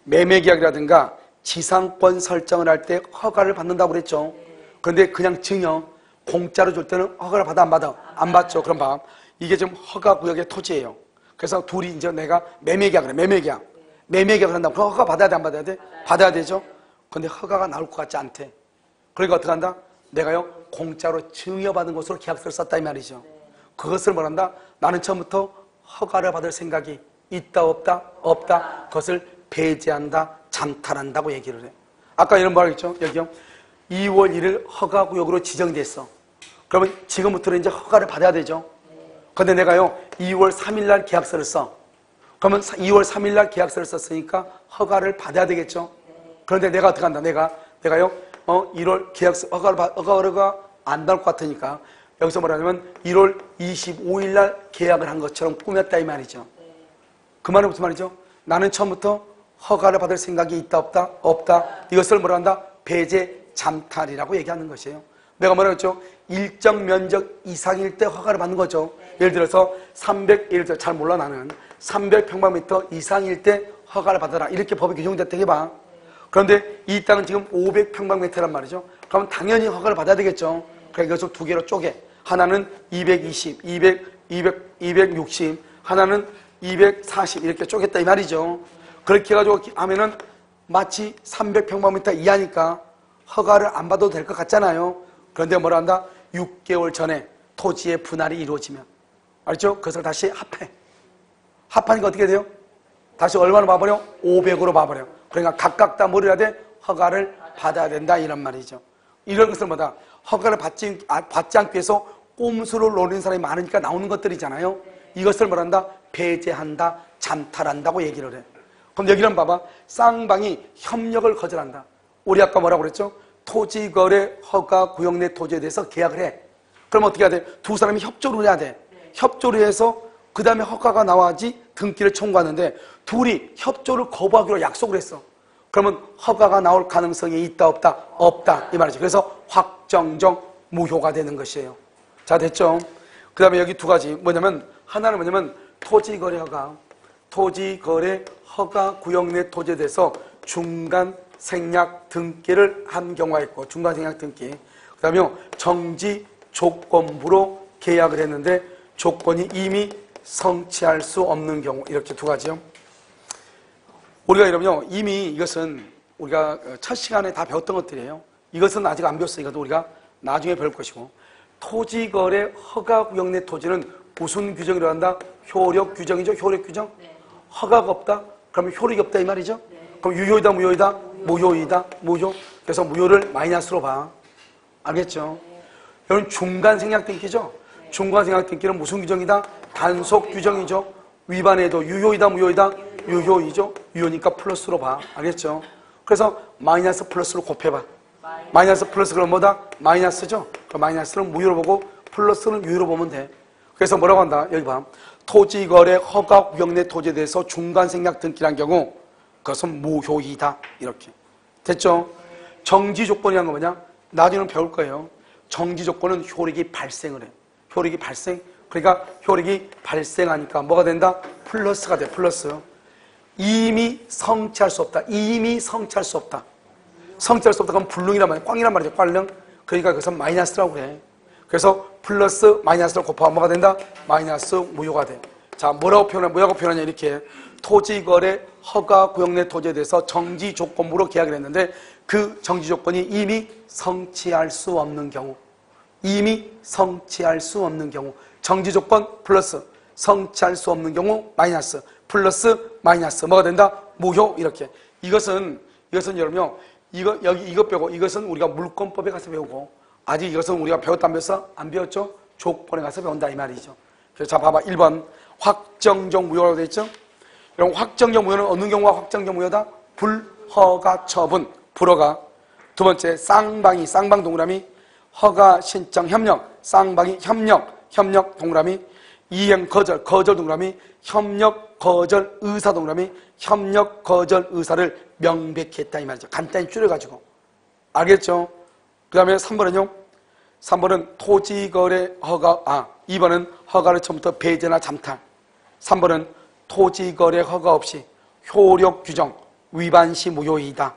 매매계약이라든가 지상권 설정을 할 때 허가를 받는다고 그랬죠? 그런데 그냥 증여, 공짜로 줄 때는 허가를 받아 안 받아? 안 받죠. 그럼 봐. 이게 지금 허가구역의 토지예요. 그래서 둘이 이제 내가 매매계약을 해. 매매계약을 한다고. 그럼 허가 받아야 돼? 안 받아야 돼? 받아야 되죠. 근데 허가가 나올 것 같지 않대. 그러니까 어떻게 한다? 내가요 공짜로 증여받은 것으로 계약서를 썼다 이 말이죠. 그것을 뭐란다? 나는 처음부터 허가를 받을 생각이 있다 없다? 없다. 그것을 배제한다, 잠탈한다고 얘기를 해. 아까 이런 말 했죠. 여기요 2월 1일 허가구역으로 지정됐어. 그러면 지금부터는 이제 허가를 받아야 되죠. 근데 내가요 2월 3일 날 계약서를 써. 그러면 2월 3일 날 계약서를 썼으니까 허가를 받아야 되겠죠. 그런데 내가 어떻게 한다? 내가요 1월 계약서 허가가 안 나올 것 같으니까 여기서 뭐라냐면 1월 25일 날 계약을 한 것처럼 꾸몄다 이 말이죠. 그 말은 무슨 말이죠? 나는 처음부터 허가를 받을 생각이 있다 없다? 없다. 이것을 뭐라 한다? 배제 잠탈이라고 얘기하는 것이에요. 내가 뭐라 했죠? 일정 면적 이상일 때 허가를 받는 거죠. 예를 들어서 예를 들어 잘 몰라 나는 300평방미터 이상일 때 허가를 받아라 이렇게 법이 규정됐다 해봐. 그런데 이 땅은 지금 500평방미터란 말이죠. 그럼 당연히 허가를 받아야 되겠죠. 그러니까 이것을 두 개로 쪼개. 하나는 220, 260, 하나는 240 이렇게 쪼갰다 이 말이죠. 그렇게 해가지고 하면은 마치 300평방미터 이하니까 허가를 안 받아도 될 것 같잖아요. 그런데 뭐라 한다? 6개월 전에 토지의 분할이 이루어지면 알죠? 그것을 다시 합해. 합하니까 어떻게 돼요? 다시 얼마나 봐버려? 500으로 봐버려. 그러니까 각각 다 뭐를 해야 돼? 허가를 받아야 된다 이런 말이죠. 이런 것을 뭐다? 허가를 받지 않기 위해서 꼼수를 노리는 사람이 많으니까 나오는 것들이잖아요. 이것을 뭐란다? 배제한다, 잠탈한다고 얘기를 해. 그럼 여기는 봐봐. 쌍방이 협력을 거절한다. 우리 아까 뭐라고 그랬죠? 토지거래 허가 구역 내 토지에 대해서 계약을 해. 그럼 어떻게 해야 돼? 두 사람이 협조를 해야 돼. 협조를 해서 그 다음에 허가가 나와야지 등기를 청구하는데 둘이 협조를 거부하기로 약속을 했어. 그러면 허가가 나올 가능성이 있다 없다? 없다 이 말이죠. 그래서 확정적 무효가 되는 것이에요. 자 됐죠? 그 다음에 여기 두 가지 뭐냐면 하나는 뭐냐면 토지거래 허가 구역 내 토지에 대해서 중간 생략 등기를 한 경우가 있고 중간 생략 등기. 그 다음에 정지 조건부로 계약을 했는데 조건이 이미 성취할 수 없는 경우 이렇게 두 가지요. 우리가 이러면요 이미 이것은 우리가 첫 시간에 다 배웠던 것들이에요. 이것은 아직 안 배웠으니까 우리가 나중에 배울 것이고 토지거래 허가구역 내 토지는 무슨 규정이라고 한다? 효력 규정이죠. 효력 규정. 허가가 없다? 그러면 효력이 없다 이 말이죠. 그럼 유효이다 무효이다? 무효이다. 무효. 그래서 무효를 마이너스로 봐. 알겠죠? 여러분 중간 생략 등기죠. 중간 생략 등기는 무슨 규정이다? 단속 규정이죠. 위반해도 유효이다 무효이다? 유효이죠. 유효니까 플러스로 봐. 알겠죠? 그래서 마이너스 플러스로 곱해봐. 마이너스 플러스 그럼 뭐다? 마이너스죠. 그 마이너스는 무효로 보고 플러스는 유효로 보면 돼. 그래서 뭐라고 한다? 여기 봐. 토지거래 허가 구역 내 토지에 대해서 중간 생략 등기란 경우 그것은 무효이다. 이렇게. 됐죠? 정지 조건이란 건 뭐냐? 나중에는 배울 거예요. 정지 조건은 효력이 발생을 해. 효력이 발생. 그러니까 효력이 발생하니까 뭐가 된다? 플러스가 돼. 플러스. 이미 성취할 수 없다. 이미 성취할 수 없다. 성취할 수 없다. 그럼 불능이란 말이야. 꽝이란 말이죠. 꽝능. 그러니까 그것은 마이너스라고 그래. 그래서 플러스 마이너스를 곱하면 뭐가 된다? 마이너스 무효가 돼. 자, 뭐라고 표현하냐? 이렇게. 토지거래 허가 구역 내 토지에 대해서 정지 조건부로 계약을 했는데 그 정지 조건이 이미 성취할 수 없는 경우. 이미 성취할 수 없는 경우. 정지 조건 플러스 성취할 수 없는 경우 마이너스 플러스 마이너스 뭐가 된다? 무효 이렇게. 이것은 여러분요. 이거 빼고 이것은 우리가 물권법에 가서 배우고 아직 이것은 우리가 배웠다 안 배웠어? 안 배웠죠? 조건에 가서 배운다 이 말이죠. 그래서 자 봐봐 1번 확정적 무효라고 되어 있죠? 여러분 확정적 무효는 어느 경우가 확정적 무효다? 불허가 처분 불허가. 두 번째 쌍방 동그라미 허가 신청 협력 쌍방이 협력 동그라미 이행 거절 동그라미 협력 거절 의사 동그라미 협력 거절 의사를 명백히 했다 이 말이죠. 간단히 줄여가지고. 알겠죠? 그 다음에 3번은요. 3번은 토지거래 허가 2번은 허가를 처음부터 배제나 잠탈. 3번은 토지거래 허가 없이 효력 규정 위반 시 무효이다.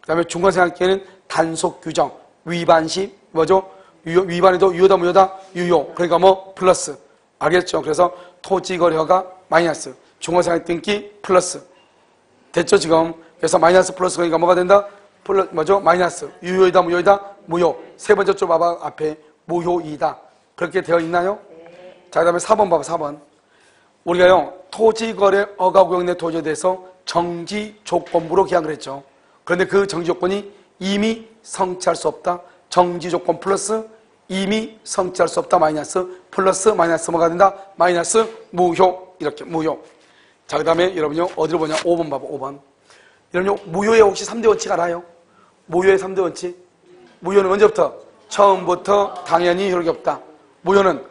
그 다음에 중간생각기에는 단속 규정 위반 시 뭐죠? 위반해도 유효다, 무효다? 유효. 그러니까 뭐? 플러스. 알겠죠? 그래서 토지거래 허가 마이너스. 중고상해 등기 플러스. 됐죠, 지금? 그래서 마이너스 플러스 그러니까 뭐가 된다? 뭐죠? 마이너스. 유효이다, 무효이다? 무효. 세 번째 줄 봐봐, 앞에. 무효이다. 그렇게 되어 있나요? 자, 그 다음에 4번 봐봐, 4번. 우리가요, 토지거래 허가구역 내 토지에 대해서 정지 조건부로 계약을 했죠. 그런데 그 정지 조건이 이미 성취할 수 없다. 정지 조건 플러스 이미 성취할 수 없다. 마이너스 플러스 마이너스 뭐가 된다? 마이너스 무효. 이렇게 무효. 자, 그 다음에 여러분요, 어디로 보냐? 5번 봐봐, 5번. 여러분요, 무효의 혹시 3대 원칙 알아요? 무효의 3대 원칙. 무효는 언제부터? 처음부터 당연히 효력이 없다. 무효는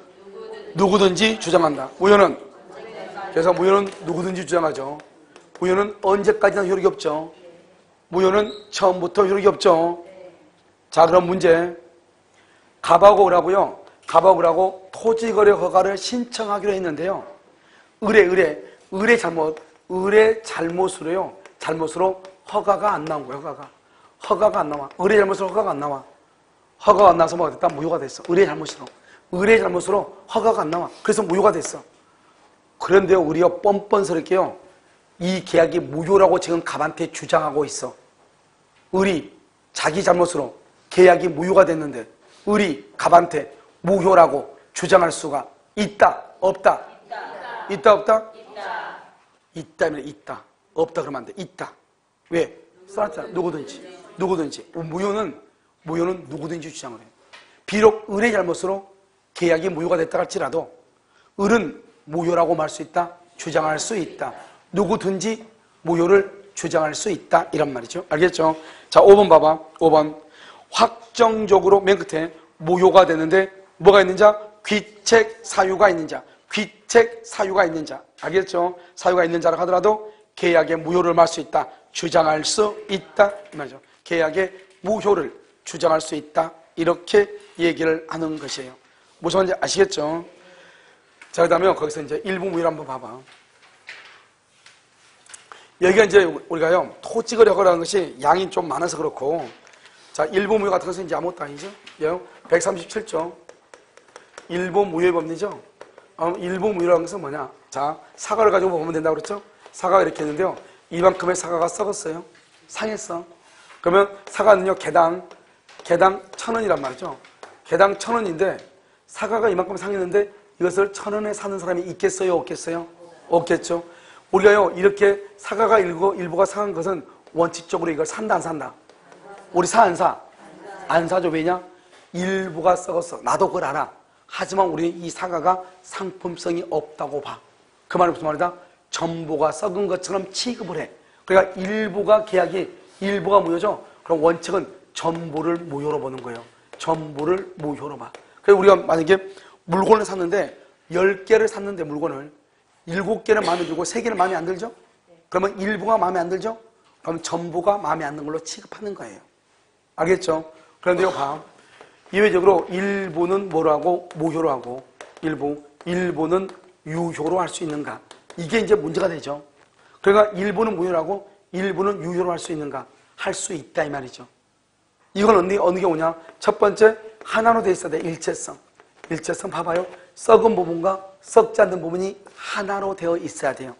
누구든지 주장한다. 무효는 그래서 무효는 누구든지 주장하죠. 무효는 언제까지나 효력이 없죠. 무효는 처음부터 효력이 없죠. 자, 그럼 문제. 갑하고 을하고요. 갑하고 을하고 토지거래 허가를 신청하기로 했는데요. 을의 잘못으로요. 잘못으로 허가가 안 나온 거예요. 허가가 안 나와. 을의 잘못으로 허가가 안 나와. 허가가 안 나와서 뭐가 됐다? 무효가 됐어. 을의 잘못으로 허가가 안 나와. 그래서 무효가 됐어. 그런데요, 우리가 뻔뻔스럽게요, 이 계약이 무효라고 지금 갑한테 주장하고 있어. 을이 자기 잘못으로 계약이 무효가 됐는데 을이 갑한테 무효라고 주장할 수가 있다, 없다? 있다, 없다? 있다면 있다. 없다 그러면 안 돼. 있다. 왜? 써놨잖아. 누구든지. 무효는 누구든지 주장을 해요. 비록 을의 잘못으로 계약이 무효가 됐다 할지라도 을은 무효라고 말 수 있다. 주장할 수 있다. 누구든지 무효를 주장할 수 있다. 이란 말이죠. 알겠죠? 자, 5번 봐봐. 5번. 확정적으로 맨 끝에 무효가 되는데 뭐가 있는 자? 귀책 사유가 있는 자. 귀책 사유가 있는 자. 알겠죠? 사유가 있는 자라 하더라도 계약의 무효를 말 수 있다. 주장할 수 있다. 이 말이죠. 계약의 무효를 주장할 수 있다. 이렇게 얘기를 하는 것이에요. 무슨 말인지 아시겠죠? 자, 그 다음에 거기서 이제 일부 무효를 한번 봐봐. 여기가 이제 우리가요, 토지거래 허가라는 것이 양이 좀 많아서 그렇고, 자, 일부 무효 같은 것은 이제 아무것도 아니죠? 137조. 일부 무효의 법리죠? 일부 무효라는 것은 뭐냐? 자, 사과를 가지고 보면 된다고 그랬죠? 사과가 이렇게 했는데요. 이만큼의 사과가 썩었어요. 상했어. 그러면 사과는요, 개당 1,000원이란 말이죠. 개당 1,000원인데, 사과가 이만큼 상했는데, 이것을 1,000원에 사는 사람이 있겠어요? 없겠어요? 없겠죠. 우리가요, 이렇게 사과가 일부가 상한 것은 원칙적으로 이걸 산다, 안 산다? 우리 사, 안 사? 안 사죠. 왜냐? 일부가 썩었어. 나도 그걸 알아. 하지만 우리는 이 사과가 상품성이 없다고 봐. 그 말은 무슨 말이다? 전부가 썩은 것처럼 취급을 해. 그러니까 일부가 무효죠? 그럼 원칙은 전부를 무효로 보는 거예요. 전부를 무효로 봐. 그래서 우리가 만약에 물건을 샀는데 10개를 샀는데 물건을 7개는 마음에 들고 3개는 마음에 안 들죠? 그러면 일부가 마음에 안 들죠? 그럼 전부가 마음에 안 드는 걸로 취급하는 거예요. 알겠죠? 그런데요, 봐. 이외적으로 일부는 뭐로 하고 무효로 하고 일부는 유효로 할 수 있는가? 이게 이제 문제가 되죠. 그러니까 일부는 무효로 하고 일부는 유효로 할 수 있는가? 할 수 있다 이 말이죠. 이건 어느 경우냐? 첫 번째, 하나로 돼 있어야 돼. 일체성 봐봐요. 썩은 부분과 썩지 않는 부분이 하나로 되어 있어야 돼요.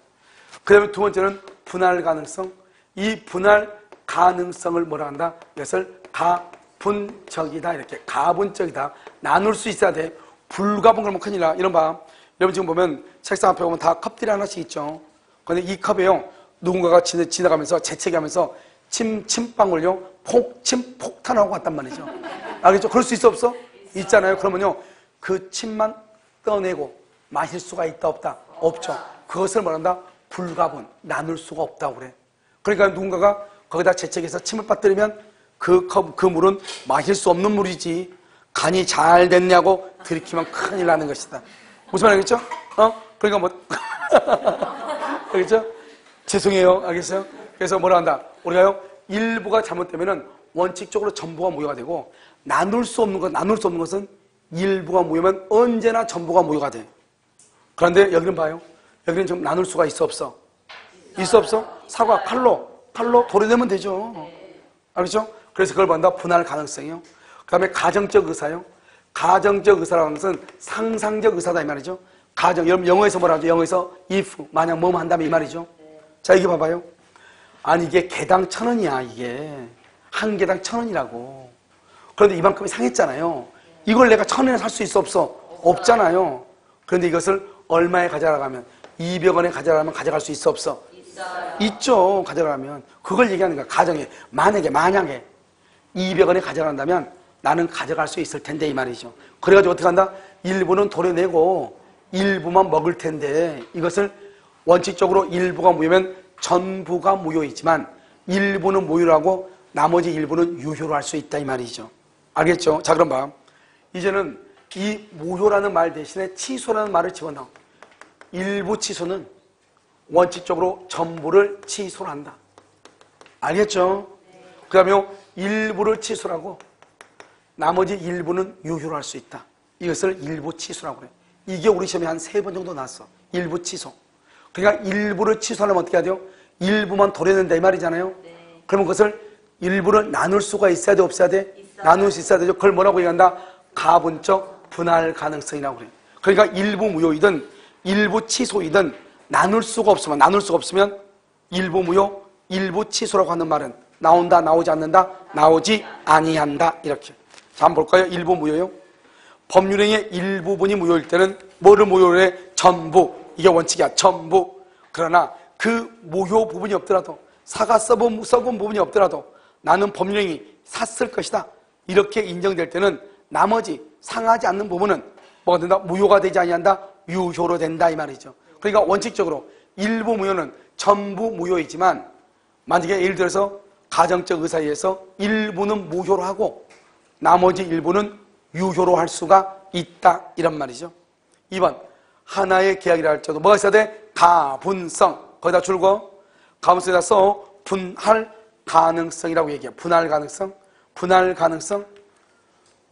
그 다음에 두 번째는 분할 가능성. 이 분할 가능성을 뭐라 한다? 이것을 가분적이다. 이렇게 가분적이다. 나눌 수 있어야 돼. 불가분 그러면 큰일 나. 이런 봐. 여러분 지금 보면 책상 앞에 보면 다 컵들이 하나씩 있죠. 그런데 이 컵에요, 누군가가 지나가면서 재채기하면서 침방울요 폭탄하고 갔단 말이죠. 알겠죠? 그럴 수 있어 없어? 있잖아요. 그러면요, 그 침만 떠내고 마실 수가 있다 없다? 없죠. 그것을 말한다? 불가분, 나눌 수가 없다고 그래. 그러니까 누군가가 거기다 재채기해서 침을 빠뜨리면 그 물은 마실 수 없는 물이지. 간이 잘 됐냐고 들이키면 큰일 나는 것이다. 무슨 말이겠죠? 그러니까 뭐 알겠죠? 죄송해요. 알겠어요? 그래서 뭐라 한다? 우리가요, 일부가 잘못되면은 원칙적으로 전부가 무효가 되고, 나눌 수 없는 것은 일부가 무효면 언제나 전부가 무효가 돼. 그런데 여기는 봐요. 여기는 좀 나눌 수가 있어 없어? 있어 없어? 사과 칼로 도려내면 되죠. 알겠죠? 그래서 그걸 본다. 분할 가능성이요. 그 다음에 가정적 의사요. 가정적 의사라는 것은 상상적 의사다 이 말이죠. 가정, 여러분 영어에서 뭐라 하죠? 영어에서 if, 만약 뭐뭐 한다면 이 말이죠. 자, 이게 봐봐요. 아니 이게 개당 1,000원이야 이게. 한 개당 1,000원이라고. 그런데 이만큼이 상했잖아요. 이걸 내가 1,000원에 살 수 있어 없어? 없잖아요. 그런데 이것을 얼마에 가져가라고 하면 200원에 가져가라면 가져갈 수 있어 없어? 있어요. 있죠. 가져가라면. 그걸 얘기하는 거야. 가정에 만약에 200원에 가져간다면 나는 가져갈 수 있을 텐데 이 말이죠. 그래가지고 어떻게 한다? 일부는 도려내고 일부만 먹을 텐데 이것을 원칙적으로 일부가 무효면 전부가 무효이지만 일부는 무효로 하고 나머지 일부는 유효로 할 수 있다 이 말이죠. 알겠죠? 자, 그럼 봐. 이제는 이 무효라는 말 대신에 취소라는 말을 집어넣어. 일부 취소는 원칙적으로 전부를 취소를 한다. 알겠죠? 그 다음에 일부를 취소하고 나머지 일부는 유효로 할 수 있다. 이것을 일부 취소라고 그래. 이게 우리 시험에 한 3번 정도 나왔어. 일부 취소. 그러니까 일부를 취소하려면 어떻게 해야 돼요? 일부만 도려낸다 이 말이잖아요. 그러면 그것을 일부를 나눌 수가 있어야 돼 없어야 돼? 나눌 수 있어야 되죠. 그걸 뭐라고 얘기한다? 가분적 분할 가능성이라고 그래요. 그러니까 일부 무효이든 일부 취소이든 나눌 수가 없으면 일부 무효, 일부 취소라고 하는 말은 나온다, 나오지 않는다, 나오지 아니한다 이렇게. 자, 한번 볼까요? 일부 무효요. 법률행위의 일부분이 무효일 때는 뭐를 무효로 해? 전부. 이게 원칙이야. 전부. 그러나 그 무효 부분이 없더라도 사가 썩은 부분이 없더라도 나는 법률행위 샀을 것이다. 이렇게 인정될 때는 나머지 상하지 않는 부분은 뭐가 된다? 무효가 되지 아니한다? 유효로 된다 이 말이죠. 그러니까 원칙적으로 일부 무효는 전부 무효이지만 만약에 예를 들어서 가정적 의사에 의해서 일부는 무효로 하고 나머지 일부는 유효로 할 수가 있다 이런 말이죠. 2번 하나의 계약이라 할지라도 뭐가 있어야 돼? 가분성. 거기다 줄거 가분성에다 써 분할 가능성이라고 얘기해요. 분할 가능성.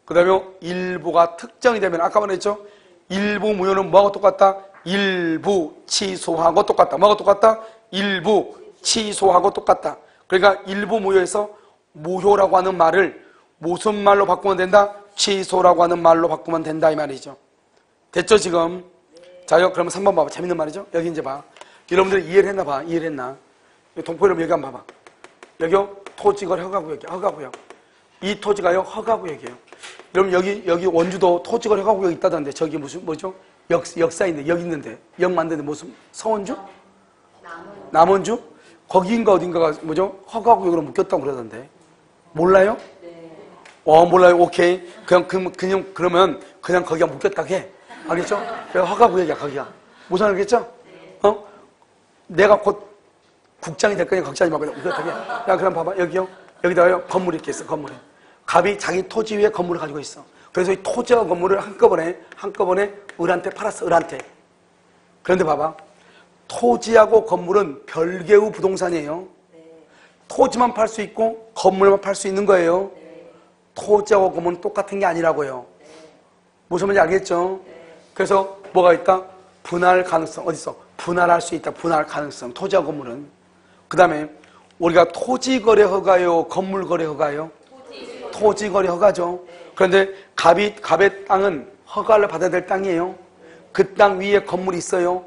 그 다음에 일부가 특정이 되면 아까 말했죠. 일부 무효는 뭐하고 똑같다? 일부 취소하고 똑같다. 뭐하고 똑같다? 일부 취소하고 똑같다. 그러니까 일부 무효에서 무효라고 하는 말을 무슨 말로 바꾸면 된다? 취소라고 하는 말로 바꾸면 된다 이 말이죠. 됐죠 지금? 자, 그러면 3번 봐봐. 재밌는 말이죠. 여기 이제 봐. 여러분들이 이해를 했나 봐. 이해를 했나? 동포 여러분 여기 한번 봐봐. 여기요 토지거래 허가구역이야. 허가구역. 이 토지가요 허가구역이에요. 여러분 여기 원주도 토지거래 허가구역 있다던데 저기 무슨 뭐죠? 역사인데 여기 있는데 역 만드는데 무슨 서원주? 남원주? 거기인가 어딘가가 뭐죠? 허가구역으로 묶였다고 그러던데 몰라요? 몰라요. 오케이. 그러면 그냥 거기가 묶였다고 해. 알겠죠? 허가구역이야 거기가. 무슨 알겠죠? 내가 곧 국장이 될 거니까 걱정하지 말고 묶였다고 해. 야 그럼 봐봐 여기요. 여기다가요 건물이 이렇게 있어. 건물에 갑이 자기 토지 위에 건물을 가지고 있어. 그래서 이 토지와 건물을 한꺼번에 을한테 팔았어. 을한테. 그런데 봐봐. 토지하고 건물은 별개의 부동산이에요. 토지만 팔 수 있고 건물만 팔 수 있는 거예요. 토지하고 건물은 똑같은 게 아니라고요. 무슨 말인지 알겠죠? 그래서 뭐가 있다? 분할 가능성. 어디 있어? 분할할 수 있다. 분할 가능성. 토지하고 건물은. 그 다음에 우리가 토지거래 허가요? 건물거래 허가요? 토지거래 허가죠. 그런데 갑의 땅은 허가를 받아야 될 땅이에요. 그 땅 위에 건물이 있어요.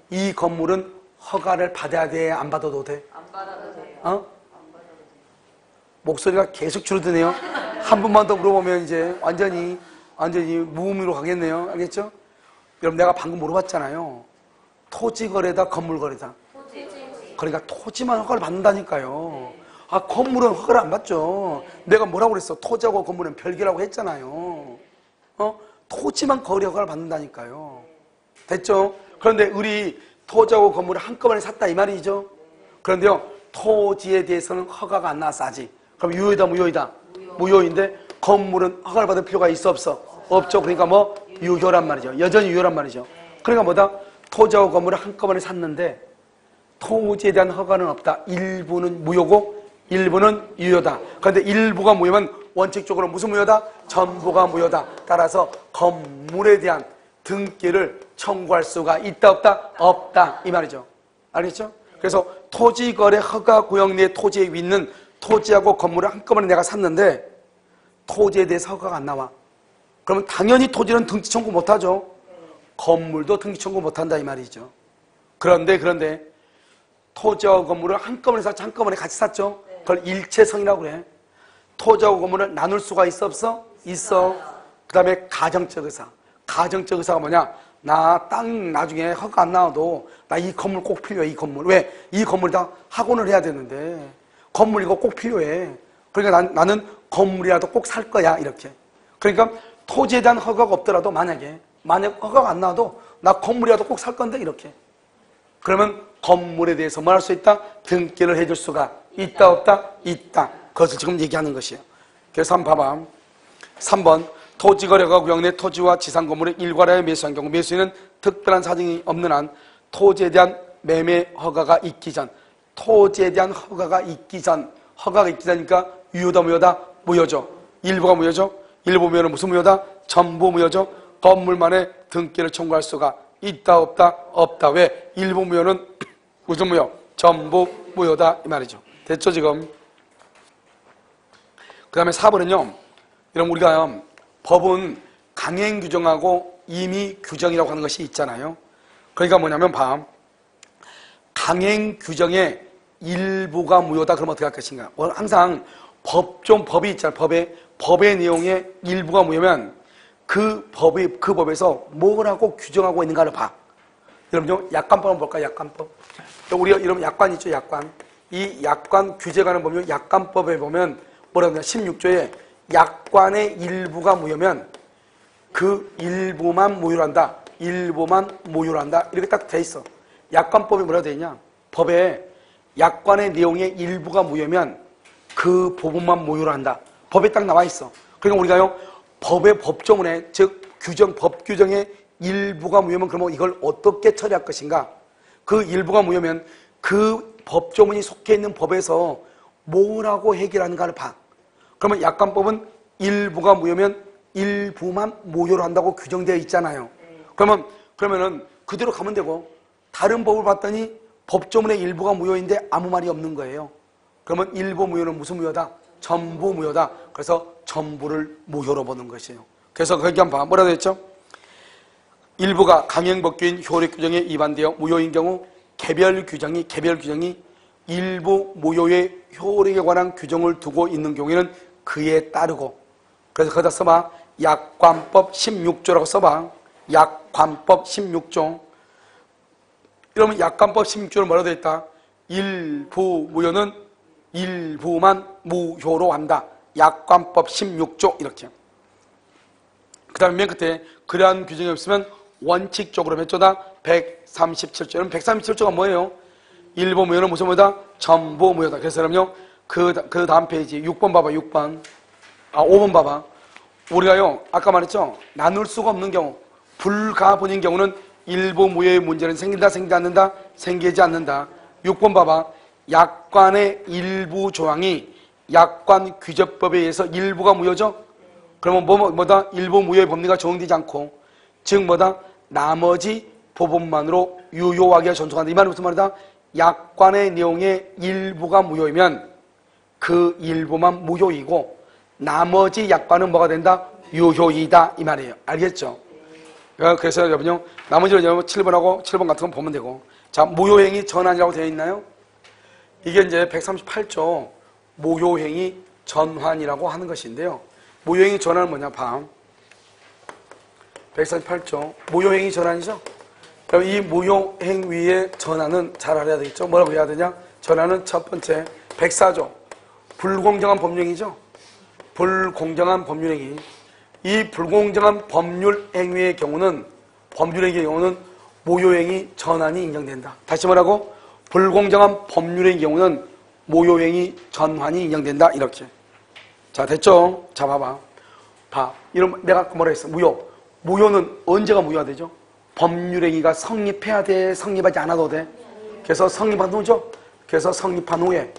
이 건물은 허가를 받아야 돼? 안 받아도 돼? 안 받아도 돼요. 안 받아도 돼요. 목소리가 계속 줄어드네요. 한 번만 더 물어보면 이제 완전히 무의미로 가겠네요. 알겠죠? 여러분 내가 방금 물어봤잖아요. 토지거래다 건물거래다. 그러니까 토지만 허가를 받는다니까요. 건물은 허가를 안 받죠. 내가 뭐라고 그랬어? 토지하고 건물은 별개라고 했잖아요. 토지만 거래 허가를 받는다니까요. 됐죠? 그런데 우리 토지하고 건물을 한꺼번에 샀다 이 말이죠. 그런데요 토지에 대해서는 허가가 안 나왔어 아직. 그럼 유효이다 무효이다? 무효인데 건물은 허가를 받을 필요가 있어 없어? 없죠. 그러니까 뭐 유효란 말이죠. 여전히 유효란 말이죠. 그러니까 뭐다? 토지하고 건물을 한꺼번에 샀는데 토지에 대한 허가는 없다. 일부는 무효고 일부는 유효다. 그런데 일부가 무효면 원칙적으로 무슨 무효다? 전부가 무효다. 따라서 건물에 대한 등기를 청구할 수가 있다 없다? 없다 이 말이죠. 알겠죠? 그래서 토지거래 허가구역 내 토지에 있는 토지하고 건물을 한꺼번에 내가 샀는데 토지에 대해서 허가가 안 나와. 그러면 당연히 토지는 등기 청구 못하죠. 건물도 등기 청구 못한다 이 말이죠. 그런데 토지와 건물을 한꺼번에 샀죠. 한꺼번에 같이 샀죠. 그걸 일체성이라고 그래. 토지하고 건물을 나눌 수가 있어 없어? 있어. 그 다음에 가정적 의사. 가정적 의사가 뭐냐? 나 땅 나중에 허가 안 나와도 나 이 건물 꼭 필요해. 이 건물. 왜? 이 건물에다 학원을 해야 되는데 건물 이거 꼭 필요해. 그러니까 나는 건물이라도 꼭 살 거야. 이렇게. 그러니까 토지에 대한 허가가 없더라도 만약 허가가 안 나와도 나 건물이라도 꼭 살 건데 이렇게. 그러면 건물에 대해서 뭐 할 수 있다? 등기를 해줄 수가 있다 없다? 있다. 그것을 지금 얘기하는 것이에요. 그래서 한번 봐봐. 3번 토지거래가 구역 내 토지와 지상 건물을 일괄하여 매수한 경우 매수인은 특별한 사정이 없는 한 토지에 대한 매매 허가가 있기 전 토지에 대한 허가가 있기 전이니까 유효다 무효다? 무효죠. 일부가 무효죠. 일부 무효는 무슨 무효다? 전부 무효죠. 건물만에 등기를 청구할 수가 있다 없다? 없다. 왜? 일부 무효는 무슨 무효? 전부 무효다 이 말이죠. 됐죠 지금? 그 다음에 4번은요. 이런 우리가 법은 강행 규정하고 임의 규정이라고 하는 것이 있잖아요. 그러니까 뭐냐면 강행 규정의 일부가 무효다 그러면 어떻게 할 것인가? 항상 법이 있잖아요. 법의 내용의 일부가 무효면 그 법에서 뭐라고 규정하고 있는가를 봐. 여러분 약관법 한번 볼까요? 약관법. 우리가 이런 약관 있죠. 약관. 이 약관 규제관을 보면 약관법에 보면 뭐라고 하냐? 16조에 약관의 일부가 무효면 그 일부만 무효로 한다. 일부만 무효로 한다. 이렇게 딱 돼 있어. 약관법에 뭐라고 돼 있냐? 법에 약관의 내용의 일부가 무효면 그 부분만 무효로 한다. 법에 딱 나와 있어. 그러니까 우리가요, 법의 법조문에, 즉, 법 규정의 일부가 무효면 그러면 이걸 어떻게 처리할 것인가? 그 일부가 무효면 그 법조문이 속해 있는 법에서 뭐라고 해결하는가를 봐. 그러면 약관법은 일부가 무효면 일부만 무효로 한다고 규정되어 있잖아요. 그러면은 그대로 가면 되고, 다른 법을 봤더니 법조문의 일부가 무효인데 아무 말이 없는 거예요. 그러면 일부 무효는 무슨 무효다? 전부 무효다. 그래서 전부를 무효로 보는 것이에요. 그래서 거기 한번 봐. 뭐라고 했죠? 일부가 강행법규인 효력 규정에 위반되어 무효인 경우 개별 규정이 일부 무효의 효력에 관한 규정을 두고 있는 경우에는 그에 따르고, 그래서 거기다 써봐. 약관법 16조라고 써봐. 약관법 16조. 이러면 약관법 16조는 뭐라고 되어 있다? 일부 무효는 일부만 무효로 한다. 약관법 16조 이렇게. 그 다음에 맨 끝에 그러한 규정이 없으면 원칙적으로 몇 조다? 137조. 여러분 137조가 뭐예요? 일부 무효는 무슨 무효다? 전부 무효다. 그래서 여러분요 그 다음 페이지 6번 봐봐. 5번 봐봐. 우리가요 아까 말했죠? 나눌 수가 없는 경우, 불가분인 경우는 일부 무효의 문제는 생긴다 생기지 않는다? 생기지 않는다. 6번 봐봐. 약관의 일부 조항이 약관 규제법에 의해서 일부가 무효죠? 그러면 뭐다? 일부 무효의 법리가 적용되지 않고, 즉 뭐다? 나머지 부분만으로 유효하게 존속한다. 이 말은 무슨 말이다? 약관의 내용의 일부가 무효이면 그 일부만 무효이고 나머지 약관은 뭐가 된다? 유효이다 이 말이에요. 알겠죠? 그래서 여러분요 나머지로 7번하고 7번 같은 건 보면 되고. 자, 무효행위 전환이라고 되어 있나요? 이게 이제 138조 무효행위 전환이라고 하는 것인데요. 무효행위 전환은 뭐냐? 봐. 138조 무효행위 전환이죠? 그럼 이 무효행위의 전환은 잘 알아야 되겠죠? 뭐라고 해야 되냐? 전환은 첫 번째 104조 불공정한 법률행위죠? 불공정한 법률행위. 이 불공정한 법률행위의 경우는 무효행위 전환이 인정된다. 다시 말하고 불공정한 법률의 경우는 무효행위 전환이 인정된다. 이렇게. 자, 됐죠? 자, 봐봐. 이런 내가 아까 뭐라 했어? 무효는 언제가 무효가 되죠? 법률행위가 성립해야 돼? 성립하지 않아도 돼? 그래서 성립한 후죠? 그래서 성립한 후에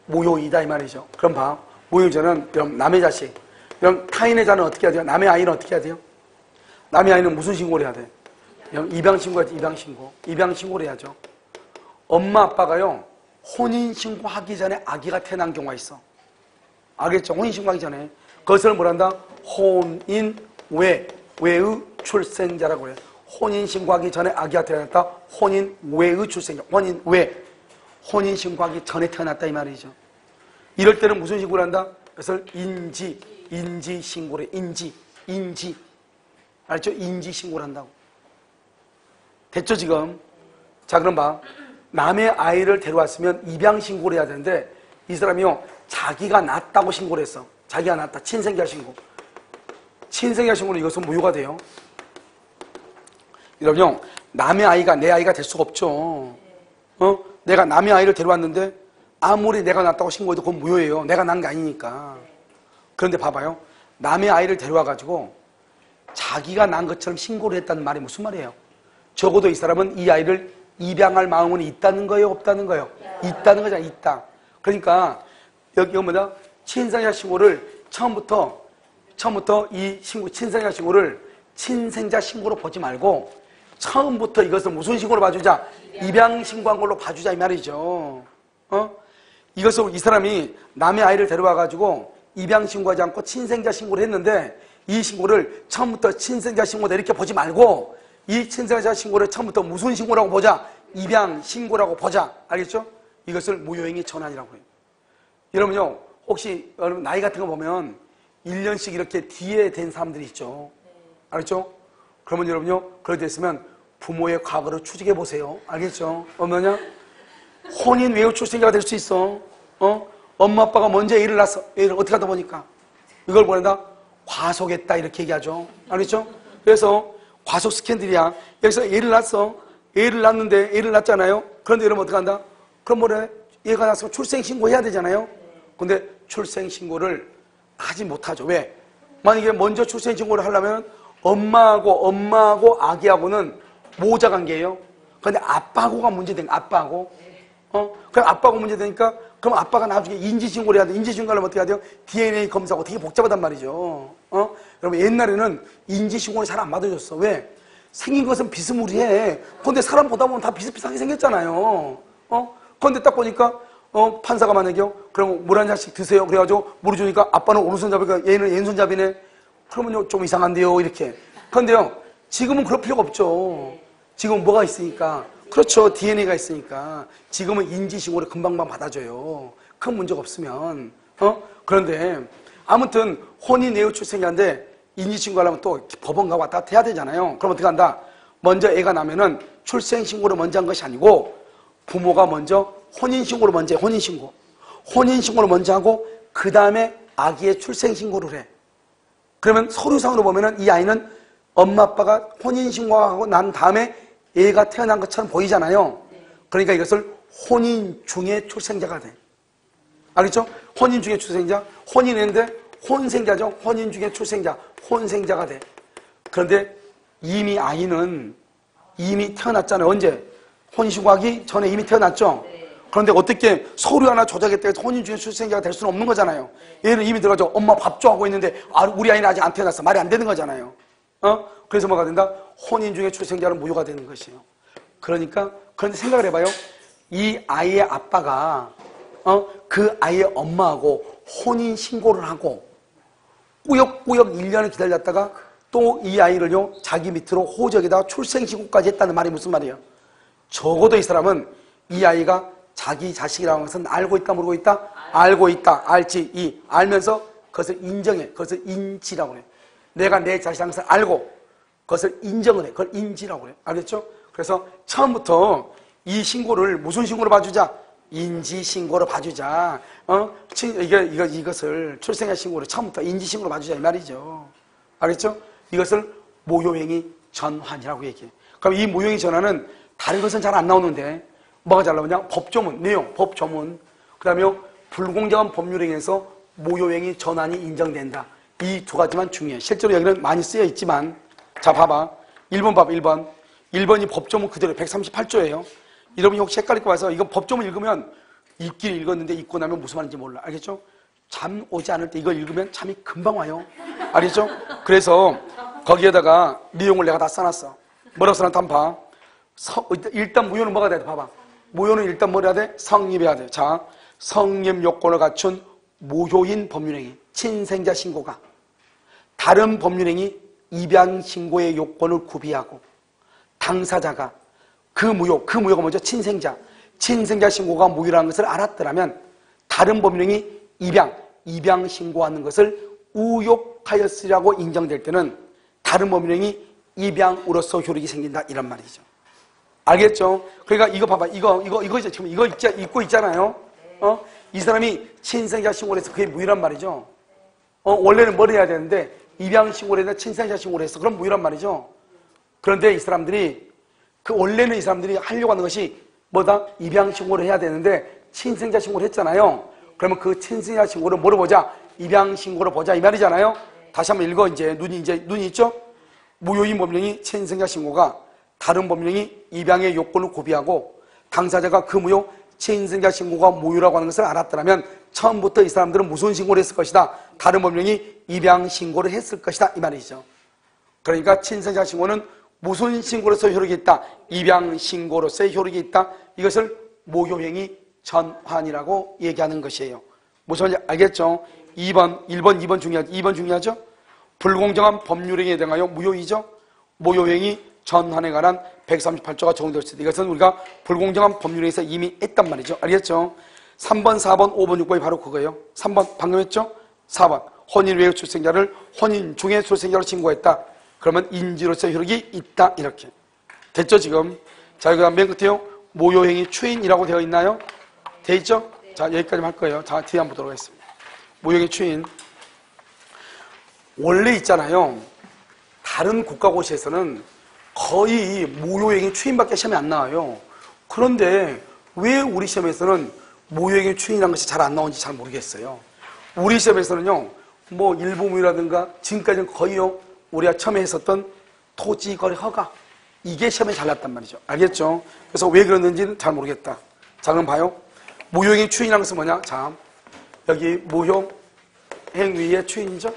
무효이다 이 말이죠. 그럼 봐. 무효자는 그럼 남의 자식, 그럼 타인의 자는 어떻게 해야 돼요? 남의 아이는 어떻게 해야 돼요? 남의 아이는 무슨 신고를 해야 돼? 입양신고하지. 입양신고를 해야죠. 엄마 아빠가요 혼인신고하기 전에 아기가 태어난 경우가 있어. 알겠죠? 혼인신고하기 전에. 그것을 뭐란다? 혼인 외의 출생자라고 해요. 혼인 신고하기 전에 아기가 태어났다. 혼인 외의 출생자. 혼인 신고하기 전에 태어났다 이 말이죠. 이럴 때는 무슨 신고를 한다? 그것을 인지 신고래. 인지. 알죠? 인지 신고를 한다고. 됐죠 지금? 자 그럼 봐. 남의 아이를 데려왔으면 입양 신고를 해야 되는데 이 사람이요 자기가 낳았다고 신고를 했어. 자기가 낳았다. 친생자 신고. 친생자 신고는 이것은 무효가 돼요. 여러분요 남의 아이가 내 아이가 될 수가 없죠. 내가 남의 아이를 데려왔는데 아무리 내가 낳았다고 신고해도 그건 무효예요. 내가 낳은 게 아니니까. 그런데 봐봐요. 남의 아이를 데려와가지고 자기가 낳은 것처럼 신고를 했다는 말이 무슨 말이에요? 적어도 이 사람은 이 아이를 입양할 마음은 있다는 거예요? 없다는 거예요? 있다는 거잖아. 있다. 그러니까 여기 뭐다? 친생자 신고를 처음부터 이 신고 친생자 신고를 친생자 신고로 보지 말고 처음부터 이것을 무슨 신고로 봐주자? 입양 신고한 걸로 봐주자 이 말이죠. 이것을 이 사람이 남의 아이를 데려와가지고 입양 신고하지 않고 친생자 신고를 했는데 이 신고를 처음부터 친생자 신고다 이렇게 보지 말고 이 친생자 신고를 처음부터 무슨 신고라고 보자? 입양 신고라고 보자. 알겠죠? 이것을 무효행위 전환이라고 해요. 여러분요 혹시 여러분 나이 같은 거 보면 1년씩 이렇게 뒤에 된 사람들이 있죠. 알겠죠? 그러면 여러분요 그럴 때 있으면 부모의 과거를 추적해 보세요. 알겠죠? 뭐냐? 혼인 외의 출생자가 될 수 있어. 엄마 아빠가 먼저 애를 낳았어. 애를 어떻게 하다 보니까 이걸 뭐란다? 과속했다 이렇게 얘기하죠. 알겠죠? 그래서 과속 스캔들이야. 여기서 애를 낳았어. 애를 낳는데 애를 낳았잖아요. 그런데 여러분 어떻게 한다? 그럼 뭐래? 얘가 낳았으면 출생신고 해야 되잖아요. 근데 출생신고를 하지 못하죠. 왜? 만약에 먼저 출생신고를 하려면 엄마하고 아기하고는 모자 관계예요. 근데 아빠하고가 문제된 거야. 아빠하고. 그럼 아빠하고 문제되니까 그럼 아빠가 나중에 인지신고를 해야 돼. 인지신고를 하면 어떻게 해야 돼요? DNA 검사하고 되게 복잡하단 말이죠. 여러분 옛날에는 인지신고를 잘 안 받아줬어. 왜? 생긴 것은 비스무리해. 근데 사람 보다 보면 다 비슷비슷하게 생겼잖아요. 그런데 딱 보니까 판사가 만약에요. 그럼 물 한 잔씩 드세요. 그래가지고 물을 주니까 아빠는 오른손잡이니까 얘는 왼손잡이네. 그러면요 좀 이상한데요 이렇게. 그런데요 지금은 그럴 필요가 없죠. 지금은 뭐가 있으니까. 그렇죠. DNA가 있으니까. 지금은 인지신고를 금방 받아줘요. 큰 문제가 없으면. 그런데 아무튼 혼인 외의 출생자인데 인지신고하려면 또 법원 가고 왔다 갔다 해야 되잖아요. 그럼 어떻게 한다? 먼저 애가 나면은 출생신고를 먼저 한 것이 아니고 부모가 먼저 혼인신고를 먼저 해. 혼인신고를 먼저 하고 그 다음에 아기의 출생신고를 해. 그러면 서류상으로 보면은 이 아이는 엄마 아빠가 혼인신고하고 난 다음에 애가 태어난 것처럼 보이잖아요. 그러니까 이것을 혼인 중에 출생자가 돼. 알겠죠? 혼인 중에 출생자, 혼인했는데 혼생자죠. 혼인 중에 출생자, 혼생자가 돼. 그런데 이미 아이는 이미 태어났잖아요. 언제? 혼인신고하기 전에 이미 태어났죠. 그런데 어떻게 서류 하나 조작했다 해서 혼인 중에 출생자가 될 수는 없는 거잖아요. 얘는 이미 들어가죠. 엄마 밥 좋아하고 있는데 우리 아이는 아직 안 태어났어. 말이 안 되는 거잖아요. 그래서 뭐가 된다? 혼인 중에 출생자는 무효가 되는 것이에요. 그런데 생각을 해봐요. 이 아이의 아빠가 그 아이의 엄마하고 혼인 신고를 하고 꾸역꾸역 1년을 기다렸다가 또 이 아이를요 자기 밑으로 호적에다가 출생신고까지 했다는 말이 무슨 말이에요? 적어도 이 사람은 이 아이가 자기 자식이라는 것은 알고 있다 모르고 있다? 알고 있다. 알지. 알면서 그것을 인정해. 그것을 인지라고 해. 내가 내 자식이라는 것을 알고 그것을 인정을 해. 그걸 인지라고 해. 알겠죠? 그래서 처음부터 이 신고를 무슨 신고로 봐주자? 인지신고로 봐주자. 이것을 출생의 신고를 처음부터 인지신고로 봐주자 이 말이죠. 알겠죠? 이것을 무효행위 전환이라고 얘기해. 그럼 이 무효행위 전환은 다른 것은 잘 안 나오는데 뭐가 잘 나오냐? 법조문, 내용, 법조문. 그 다음에 불공정한 법률에 의해서 무효행위 전환이 인정된다. 이 두 가지만 중요해. 실제로 여기는 많이 쓰여 있지만 자 봐봐. 1번 봐봐. 1번이 법조문 그대로 138조예요. 여러분이 혹시 헷갈릴 거 봐서 이거 법조문 읽으면 읽긴 읽었는데 읽고 나면 무슨 말인지 몰라. 알겠죠? 잠 오지 않을 때 이걸 읽으면 잠이 금방 와요. 알겠죠? 그래서 거기에다가 내용을 내가 다 써놨어. 뭐라고 써놨다 한번 봐. 일단 무효는 뭐가 돼야 돼? 봐봐. 무효는 일단 뭐 해야 돼? 성립해야 돼. 자, 성립 요건을 갖춘 모효인 법률행위, 친생자 신고가 다른 법률행위 입양 신고의 요건을 구비하고 당사자가 그 무효가 먼저 친생자 신고가 무효라는 것을 알았더라면 다른 법률행위 입양 신고하는 것을 우욕하였으리라고 인정될 때는 다른 법률행위 입양으로서 효력이 생긴다 이런 말이죠. 알겠죠? 그러니까 이거 봐봐. 이거 지금 이거 읽고 있잖아요. 이 사람이 친생자 신고를 해서 그게 무효란 말이죠. 원래는 뭘 해야 되는데 입양 신고를 해서 친생자 신고를 했어. 그럼 무효란 말이죠. 그런데 이 사람들이 원래는 이 사람들이 하려고 하는 것이 뭐다? 입양 신고를 해야 되는데 친생자 신고를 했잖아요. 그러면 그 친생자 신고를 뭐로 보자? 입양 신고로 보자 이 말이잖아요. 다시 한번 읽어. 눈이 있죠? 무효인 법령이 친생자 신고가 다른 법령이 입양의 요건을 구비하고 당사자가 그 무효 친생자 신고가 무효라고 하는 것을 알았더라면 처음부터 이 사람들은 무슨 신고를 했을 것이다? 다른 법령이 입양 신고를 했을 것이다 이 말이죠. 그러니까 친생자 신고는 무슨 신고로서 효력이 있다? 입양 신고로서의 효력이 있다. 이것을 모효행위 전환이라고 얘기하는 것이에요. 무슨 말인지 알겠죠? 2번 중요하죠? 불공정한 법률행위에 대하여 무효이죠? 모효행위 전환에 관한 138조가 적용되었습니다. 이것은 우리가 불공정한 법률에서 이미 했단 말이죠. 알겠죠? 3번, 4번, 5번, 6번이 바로 그거예요. 3번 방금 했죠? 4번 혼인 외의 출생자를 혼인 중에 출생자로 신고했다. 그러면 인지로서 효력이 있다. 이렇게 됐죠 지금? 자, 그 다음 맨 끝에요. 모효행위 추인이라고 되어 있나요? 돼 있죠? 자, 여기까지 할 거예요. 자, 뒤에 한번 보도록 하겠습니다. 모효행위 추인 원래 있잖아요. 다른 국가고시에서는 거의 모효행위 추인밖에 시험에 안 나와요. 그런데 왜 우리 시험에서는 모효행위 추인이라는 것이 잘 안 나오는지 잘 모르겠어요. 우리 시험에서는요, 뭐 일부무효라든가 지금까지는 거의요, 우리가 처음에 했었던 토지거래 허가 이게 시험에 잘 났단 말이죠. 알겠죠? 그래서 왜 그랬는지는 잘 모르겠다. 자, 그럼 봐요. 모효행위 추인이라는 것은 뭐냐? 자, 여기 모효행위의 추인이죠?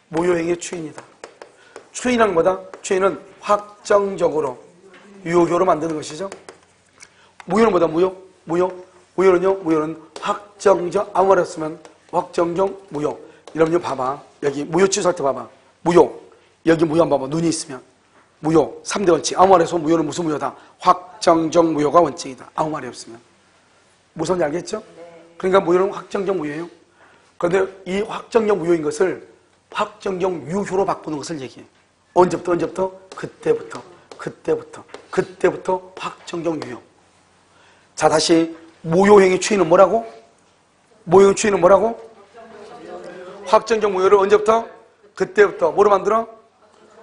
모효행위의 추인이다. 추인이란 뭐다? 추인은 확정적으로 유효로 만드는 것이죠. 무효는 뭐다? 무효는 확정적, 아무 말 없으면 확정적 무효. 여러분 봐봐. 여기 무효 취소할 때 봐봐. 무효. 여기 무효 한번 봐봐. 눈이 있으면. 무효. 3대 원칙. 아무 말에서 무효는 무슨 무효다? 확정적 무효가 원칙이다. 아무 말이 없으면. 무슨 말인지 알겠죠? 그러니까 무효는 확정적 무효예요. 그런데 이 확정적 무효인 것을 확정적 유효로 바꾸는 것을 얘기해. 언제부터? 그때부터 확정적 유효. 자, 다시 모효행위 추인은 뭐라고? 모효행위 추인은 뭐라고? 확정적 무효를 언제부터? 그때부터. 뭐로 만들어?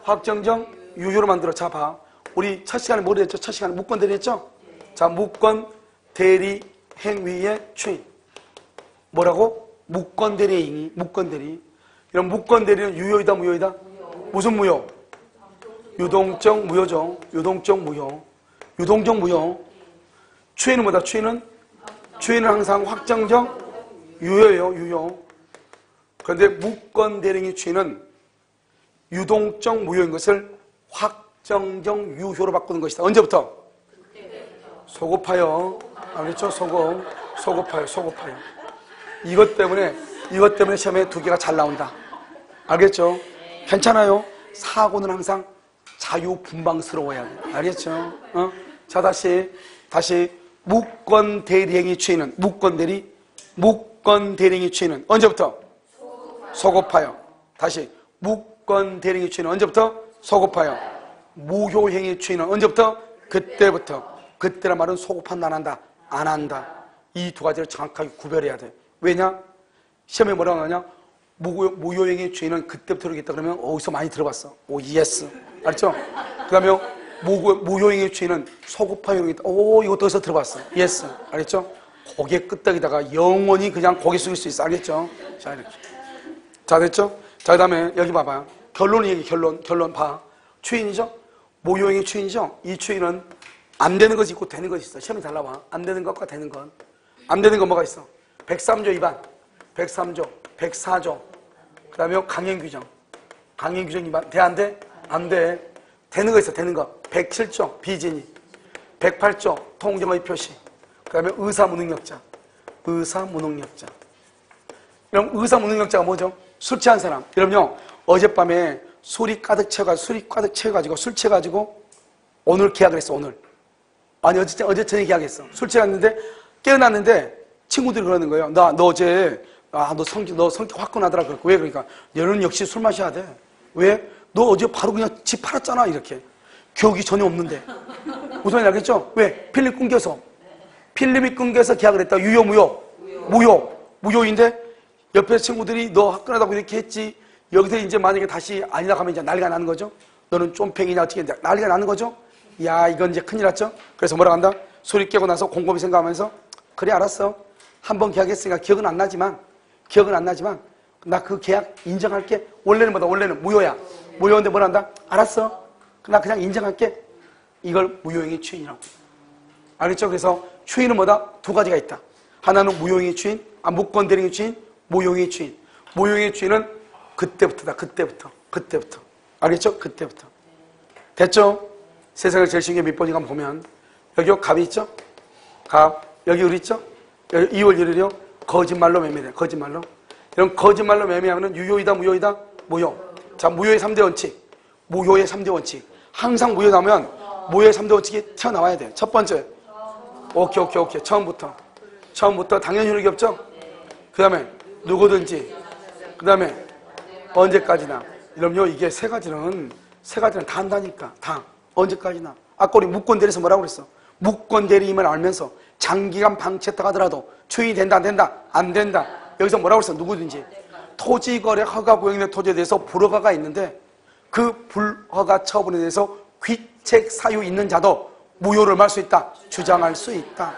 확정적 유효로 만들어. 자, 봐. 우리 첫 시간에 뭐 했죠? 첫 시간에 무권 대리 했죠? 자, 무권 대리 행위의 추인. 뭐라고? 무권 대리 행위. 무권 대리. 이런 무권 대리는 유효이다, 무효이다? 무슨 무효? 유동적 무효죠. 유동적 무효. 추인은 뭐다? 추인은 항상 확정적 유효예요. 유효. 그런데 무권 대리행위 추인은 유동적 무효인 것을 확정적 유효로 바꾸는 것이다. 언제부터? 소급하여. 알겠죠? 소급하여. 이것 때문에 시험에 2개가 잘 나온다. 알겠죠? 괜찮아요. 사고는 항상 자유분방스러워야 돼. 알겠죠? 자, 다시 무권 대리행위 추인은 무권 대리행위 추인은 언제부터? 소급하여. 다시 무권 대리행위 추인은 언제부터? 소급하여. 무효행위 추인은 언제부터? 그때부터. 그때란 말은 소급한다, 안 한다. 이 2가지를 정확하게 구별해야 돼. 왜냐? 시험에 뭐라고 하냐? 무효행위 추인은 그때부터 그러겠다 그러면 어디서 많이 들어봤어. 오, 예스. 알죠? 그 다음에 무효행위 추인은 소급하여 그러겠다. 오, 이것도 어디서 들어봤어. 예스. 알겠죠? 고개 끄덕이다가 영원히 그냥 고개 숙일 수 있어. 알겠죠? 자, 이렇게. 자, 됐죠? 자, 그 다음에 여기 봐봐요. 결론 봐. 추인이죠? 모효행위 추인이죠? 이 추인은 안 되는 것이 있고 되는 것이 있어. 시험이 잘 나와. 안 되는 것과 되는 것. 안 되는 건 뭐가 있어? 103조 위반. 103조. 104조. 그 다음에 강행규정 위반. 돼, 안 돼? 안 돼. 되는 거 있어, 되는 거. 107조, 비진이. 108조, 통정의 표시. 그 다음에 의사무능력자. 그럼 의사무능력자가 뭐죠? 술 취한 사람. 여러분요, 어젯밤에 술이 가득 채워가지고 술 취해가지고 오늘 계약을 했어, 오늘. 아니, 어제 저녁에 계약했어. 술 취했는데 깨어났는데 친구들이 그러는 거예요. 너 어제, 너 성격 화끈하더라. 그랬고. 왜? 그러니까 너는 역시 술 마셔야 돼. 왜? 너 어제 바로 그냥 집 팔았잖아. 이렇게. 기억이 전혀 없는데. 무슨 말인지 알겠죠? 왜? 필름 끊겨서. 필름이 끊겨서 계약을 했다. 유효, 무효? 무효인데 옆에 친구들이 너 화끈하다고 이렇게 했지. 여기서 이제 만약에 다시 아니다 하면 이제 난리가 나는 거죠. 너는 쫌팽이냐 어떻게 난리가 나는 거죠. 야, 이건 이제 큰일 났죠. 그래서 뭐라고 한다? 소리 깨고 나서 곰곰이 생각하면서 그래, 알았어. 한번 계약했으니까 기억은 안 나지만 나 그 계약 인정할게. 원래는 뭐다? 원래는 무효야. 무효인데 뭘 한다? 알았어. 나 그냥 인정할게. 이걸 무효행위 추인이라고. 알겠죠? 그래서 추인은 뭐다? 두 가지가 있다. 하나는 무효행위 추인, 무권 대리행위 추인, 무효행위 추인. 무효행위 추인은 그때부터다. 그때부터. 알겠죠? 그때부터. 됐죠? 세상을 제일 신기한 밑보니까 보면 여기 갑이 있죠? 갑. 여기 을 있죠? 2월 1일이요? 거짓말로 매매돼. 거짓말로. 이런 거짓말로 매매하면 유효이다, 무효이다? 무효. 자, 무효의 3대 원칙. 무효의 3대 원칙. 항상 무효 나오면 무효의 3대 원칙이 튀어나와야 돼. 첫 번째. 오케이. 처음부터 당연히 효력이 없죠? 그 다음에 누구든지. 그 다음에 언제까지나. 이러면요, 이게 세 가지는 다 한다니까. 다. 언제까지나. 아까 우리 무권대리에서 뭐라고 그랬어? 무권대리임을 알면서 장기간 방치했다 하더라도 추인이 된다, 안 된다? 안 된다. 여기서 뭐라고 그랬어? 누구든지. 토지거래 허가 구역내 토지에 대해서 불허가가 있는데 그 불허가 처분에 대해서 귀책 사유 있는 자도 무효를 말 수 있다. 주장할 수 있다.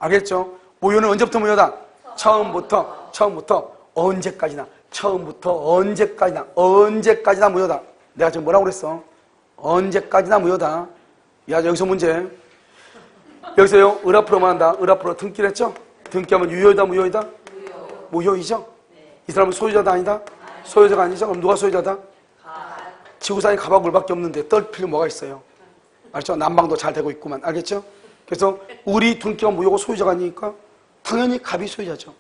알겠죠? 무효는 언제부터 무효다? 처음부터 언제까지나. 언제까지나 무효다. 내가 지금 뭐라고 그랬어? 언제까지나 무효다. 야, 여기서 문제. 여기서요, 을 앞으로만 한다. 을 앞으로 등기를 했죠? 등기하면 유효이다, 무효이다? 무효이죠? 이 사람은 소유자다, 아니다? 소유자가 아니죠? 그럼 누가 소유자다? 지구상에 갑하고 을밖에 없는데 떨 필요 뭐가 있어요? 알죠? 난방도 잘 되고 있구만. 알겠죠? 그래서 을이 등기가 무효고 소유자가 아니니까 당연히 갑이 소유자죠.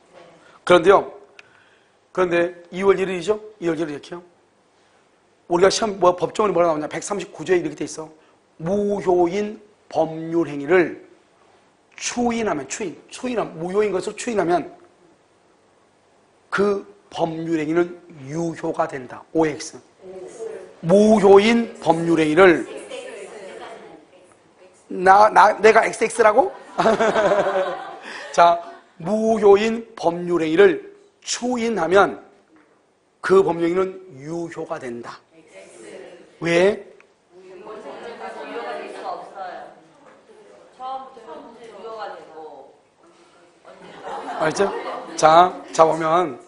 그런데 2월 1일이죠? 2월 1일 이렇게요. 우리가 시험 법정으로 뭐라 나오냐? 139조에 이렇게 돼 있어. 무효인 법률 행위를 추인하면 무효인 것을 추인하면 그 법률 행위는 유효가 된다. OX. 무효인 법률 행위를 내가 XX라고? 자, 무효인 법률 행위를 추인하면 그 법률 행위는 유효가 된다. 왜? 알죠? 자 보면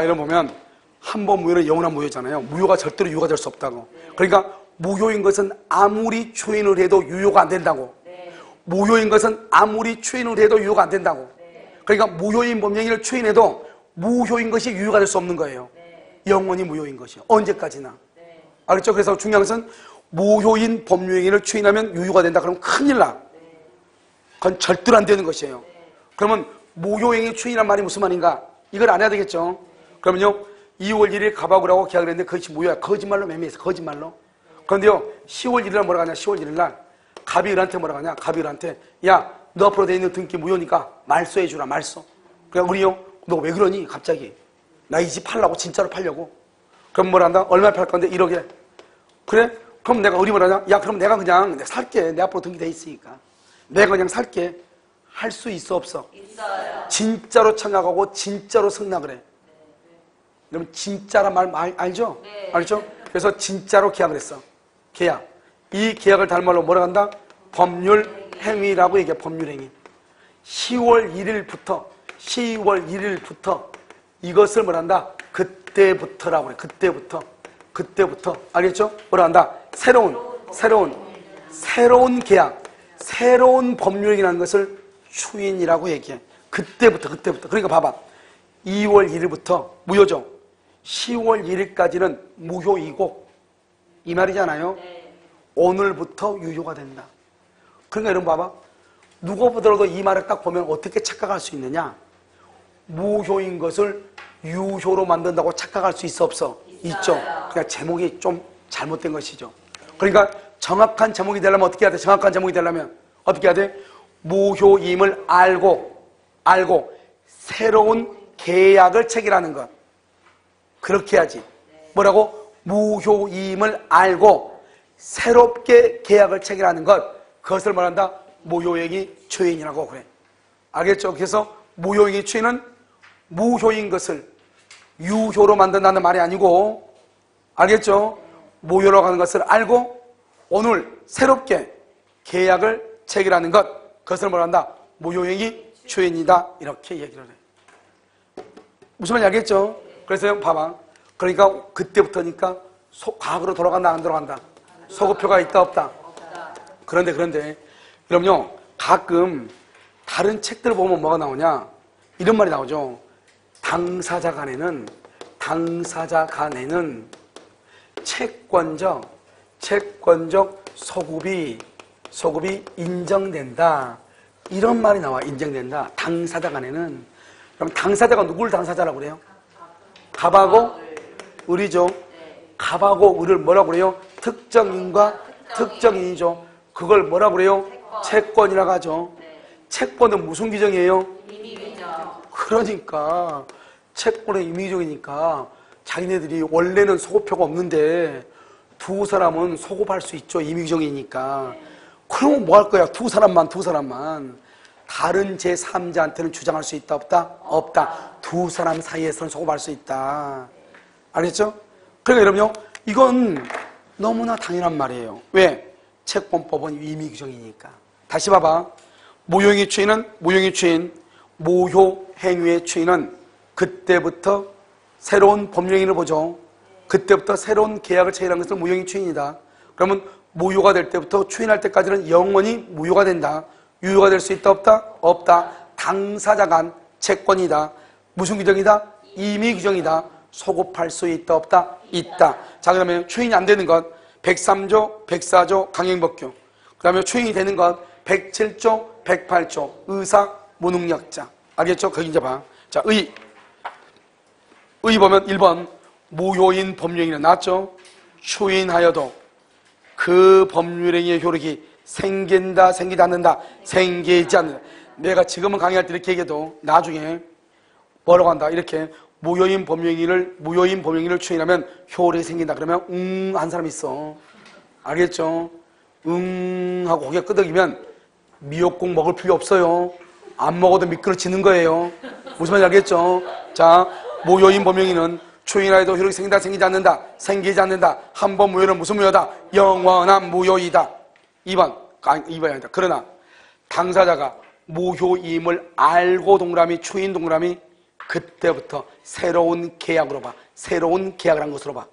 이런 보면 한 번 무효는 영원한 무효잖아요. 무효가 절대로 유효가 될 수 없다고. 그러니까 무효인 것은 아무리 추인을 해도 유효가 안 된다고. 무효인 것은 아무리 추인을 해도 유효가 안 된다고. 그러니까 무효인 법령을 추인해도 무효인 것이 유효가 될 수 없는 거예요. 영원히 무효인 것이요. 언제까지나. 알겠죠? 그래서 중요한 것은 무효인 법률행위를 추인하면 유효가 된다. 그러면 큰일 나. 그건 절대로 안 되는 것이에요. 그러면 무효행위 추인이란 말이 무슨 말인가? 이걸 안 해야 되겠죠. 그러면요, 2월 1일 갑하고 하고 계약을 했는데 그것이 무효야. 거짓말로 매매했어. 거짓말로. 그런데요, 10월 1일 날 뭐라고 하냐? 10월 1일 날 갑이 을한테 뭐라고 하냐? 갑이 을한테 야, 너 앞으로 돼 있는 등기 무효니까 말소해주라. 말소. 그냥 우리요, 너 왜 그러니? 갑자기 나 이 집 팔라고. 진짜로 팔려고. 그럼 뭐라 한다? 얼마 팔 건데? 1억에. 그래? 그럼 내가 을이 뭐라 하냐? 야, 그럼 내가 그냥 살게. 내 앞으로 등기돼 있으니까 내가 그냥 살게. 할 수 있어, 없어? 있어요. 진짜로 청약하고 진짜로 승낙을 해. 여러분 진짜란 말 알죠? 네. 알죠? 그래서 진짜로 계약을 했어. 계약. 이 계약을 다른 말로 뭐라 한다? 법률행위라고 얘기해. 법률행위. 10월 1일부터 이것을 뭐라 한다? 그때부터라고 해. 그때부터. 알겠죠? 뭐라 한다? 새로운 계약, 새로운 법률행위라는 것을 추인이라고 얘기해. 그때부터. 그러니까 봐봐. 2월 1일부터 무효죠. 10월 1일까지는 무효이고 이 말이잖아요. 오늘부터 유효가 된다. 그러니까 여러분 봐봐. 누가 보더라도 이 말을 딱 보면 어떻게 착각할 수 있느냐. 무효인 것을 유효로 만든다고 착각할 수 있어 없어? 있죠. 그러니까 제목이 좀 잘못된 것이죠. 그러니까 정확한 제목이 되려면 어떻게 해야 돼? 정확한 제목이 되려면 어떻게 해야 돼? 무효임을 알고 새로운 계약을 체결하는 것. 그렇게 해야지. 뭐라고? 무효임을 알고 새롭게 계약을 체결하는 것. 그것을 말한다. 무효행위 추인이라고 그래. 알겠죠? 그래서 무효행위 추인은 무효인 것을 유효로 만든다는 말이 아니고, 알겠죠? 무효로 하는 것을 알고 오늘 새롭게 계약을 체결하는 것. 그것을 말한다. 무효행위 추인이다. 이렇게 얘기를 해. 무슨 말인지 알겠죠? 그래서 봐봐. 그러니까 그때부터니까 과거로 돌아간다 안 돌아간다? 소급표가 있다 없다? 그런데 여러분요, 가끔 다른 책들 보면 뭐가 나오냐? 이런 말이 나오죠. 당사자 간에는 채권적 소급이 인정된다. 이런 말이 나와. 인정된다. 당사자 간에는. 그럼 당사자가 누굴 당사자라고 그래요? 갑하고 을이죠. 갑하고 을을 뭐라고 그래요? 특정인과 특정인이죠. 그걸 뭐라고 그래요? 채권이라고 하죠. 채권은 무슨 규정이에요? 임의규정. 그러니까 채권은 임의규정이니까 자기네들이 원래는 소급표가 없는데 두 사람은 소급할 수 있죠. 임의규정이니까. 그러면 뭐 할 거야? 두 사람만. 다른 제3자한테는 주장할 수 있다 없다? 없다. 두 사람 사이에서는 소급할 수 있다. 알겠죠? 그러니까 여러분요, 이건 너무나 당연한 말이에요. 왜? 채권법은 임의규정이니까. 다시 봐봐. 무효행위 추인은 무효행위의 추인은 그때부터 새로운 법령인을 보죠. 그때부터 새로운 계약을 체결한 것은 무효행위 추인이다. 그러면 무효가 될 때부터 추인할 때까지는 영원히 무효가 된다. 유효가 될 수 있다 없다? 없다. 당사자 간 채권이다. 무슨 규정이다? 임의 규정이다. 소급할 수 있다 없다? 있다. 자, 그러면 추인이 안 되는 것 103조, 104조 강행법규. 그 다음에 추인이 되는 것 107조, 108조 의사 무능력자. 알겠죠? 거기 이제 봐. 자, 의 보면 1번 무효인 법령이는 나왔죠? 추인하여도 그 법률행위의 효력이 생긴다, 생기지 않는다, 생기지 않는다. 내가 지금은 강의할 때 이렇게 얘기해도 나중에 뭐라고 한다. 이렇게 무효인 법령행위를 추인하면 효력이 생긴다. 그러면 한 사람 있어. 알겠죠? 하고 고개 끄덕이면 미역국 먹을 필요 없어요. 안 먹어도 미끄러지는 거예요. 무슨 말인지 알겠죠? 자, 무효인 법령행위는 추인하여도 효력이 생긴다, 생기지 않는다, 생기지 않는다. 한 번 무효는 무슨 무효다? 영원한 무효이다. 2번이 아니다. 그러나 당사자가 무효임을 알고 동그라미, 추인 동그라미, 그때부터 새로운 계약으로 봐. 새로운 계약을 한 것으로 봐.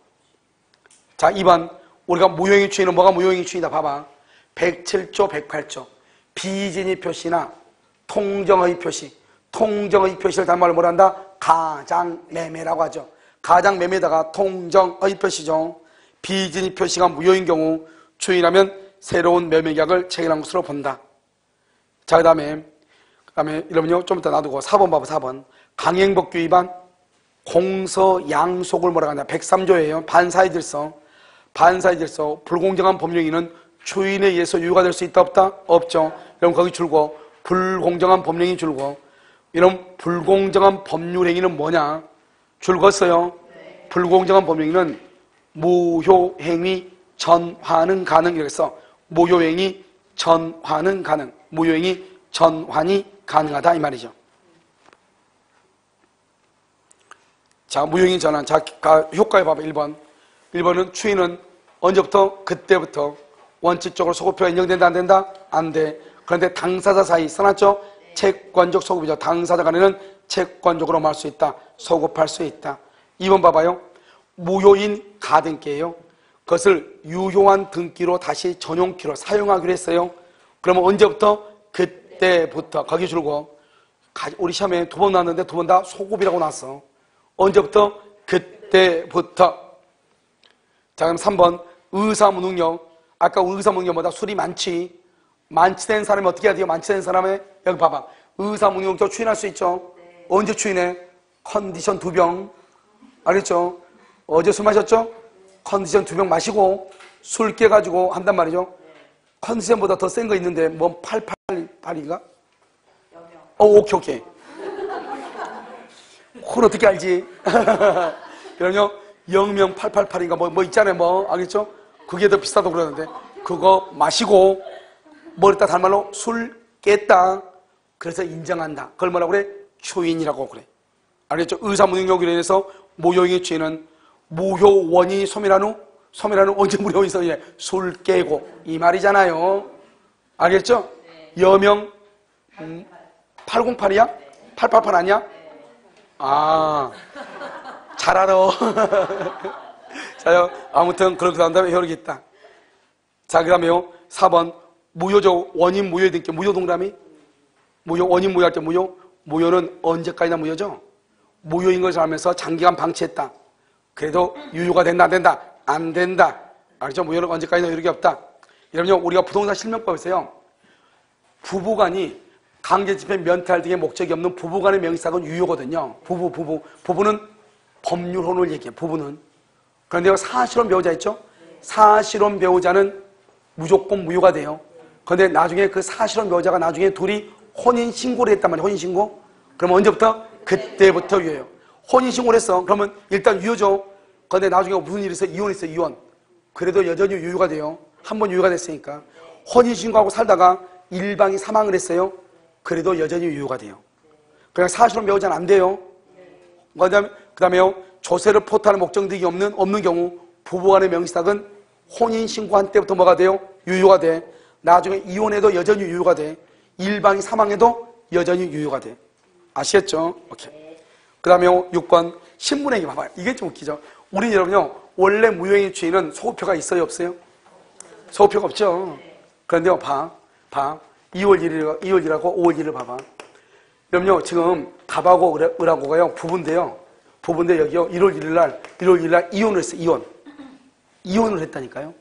자, 2번 우리가 무효행위 추인은 뭐가 무효행위 추인이다 봐봐. 107조, 108조 비진의 표시나 통정의 표시. 통정의 표시를 단말로 뭐라 한다? 가장매매라고 하죠. 가장매매에다가 통정의 표시죠. 비진의 표시가 무효인 경우 추인하면 새로운 매매계약을 체결한 것으로 본다. 자, 그 다음에 여러분요, 좀 이따 놔두고 4번 봐봐. 4번 강행법규 위반 공서 양속을 뭐라고 한다? 103조예요. 반사의 질서. 불공정한 법령행위는 추인에 의해서 유효가 될 수 있다 없다? 없죠. 여러분 거기 줄고 불공정한 법령행위 줄고. 이런 불공정한 법률행위는 뭐냐? 줄궜어요. 불공정한 법령행위는 무효행위 전환은 가능. 이래서 무효행위 전환은 가능. 무효행위 전환이 가능하다 이 말이죠. 자, 무효행위 전환. 자, 효과에 봐봐. 1번은 추인은 언제부터? 그때부터 원칙적으로 소급표가 인정된다 안 된다? 안 돼. 그런데 당사자 사이 써놨죠? 채권적 소급이죠. 당사자 간에는 채권적으로 말할 수 있다. 소급할 수 있다. 2번 봐봐요. 무효인 가등기예요. 그것을 유효한 등기로 다시 전용키로 사용하기로 했어요. 그러면 언제부터? 그때부터. 거기 줄고 우리 시험에 2번 나왔는데 2번 다 소급이라고 나왔어. 언제부터? 그때부터. 자, 그럼 3번 의사무능력. 아까 의사무능력보다 술이 많지된 사람이 어떻게 해야 돼요? 많지된 사람의 여기 봐봐. 의사무능력도 추인할 수 있죠. 언제 추인해? 컨디션 2병. 알겠죠? 어제 술 마셨죠? 컨디션 2병 마시고 술 깨가지고 한단 말이죠. 컨디션보다 더 센 거 있는데 뭐 888인가? 오케이. 그걸 어떻게 알지? 그럼요. 영명 888인가 뭐 있잖아요. 뭐 알겠죠? 그게 더 비싸다고 그러는데 그거 마시고 머리다 단 말로 술 깼다. 그래서 인정한다. 그걸 뭐라고 그래? 추인이라고 그래. 알겠죠? 의사무능력으로 인해서 무효행위 추인은 무효원인이 소멸한 후 언제 무효원이 있어? 술 깨고 이 말이잖아요. 알겠죠? 여명 808이야? 888 아니야? 잘 알아. 자요. 아무튼 그렇게 한 다음에 효력이 있다. 자, 그 다음에요. 4번. 무효죠. 원인 무효에 든 게 무효 동그라미? 무효, 원인 무효할 때 무효? 무효는 언제까지나 무효죠? 무효인 것을 알면서 장기간 방치했다. 그래도 유효가 된다, 안 된다? 안 된다. 알죠? 무효는 언제까지나 효력이 없다. 이러면 우리가 부동산 실명법에서요. 부부간이 강제집행, 면탈 등의 목적이 없는 부부간의 명의상은 유효거든요. 부부는 법률혼을 얘기해요. 부부는. 그런데 사실혼 배우자 있죠? 사실혼 배우자는 무조건 무효가 돼요. 그런데 나중에 그 사실혼 배우자가 나중에 둘이 혼인신고를 했단 말이에요. 혼인신고. 그럼 언제부터? 그때부터 유효해요. 혼인신고를 했어. 그러면 일단 유효죠. 그런데 나중에 무슨 일이 있어? 이혼했어. 이혼. 그래도 여전히 유효가 돼요. 한 번 유효가 됐으니까. 혼인신고하고 살다가 일방이 사망을 했어요. 그래도 여전히 유효가 돼요. 그냥 사실혼 배우자는 안 돼요. 그 다음에요. 조세를 포탈할 목적등이 없는 경우 부부간의 명의상은 혼인신고한 때부터 뭐가 돼요? 유효가 돼. 나중에 이혼해도 여전히 유효가 돼. 일방이 사망해도 여전히 유효가 돼. 아시겠죠? 오케이. 그 다음에 6번 신분행위 봐봐요. 이게 좀 웃기죠. 우리 여러분요. 원래 무효행위 추인은 소급표가 있어요? 없어요? 소급표가 없죠. 그런데 봐. 2월 1일하고 5월 1일 봐봐. 여러분요. 지금 갑하고 을하고가요. 부부인데 여기요. 1월 1일 날 이혼을 했어요. 이혼을 했다니까요.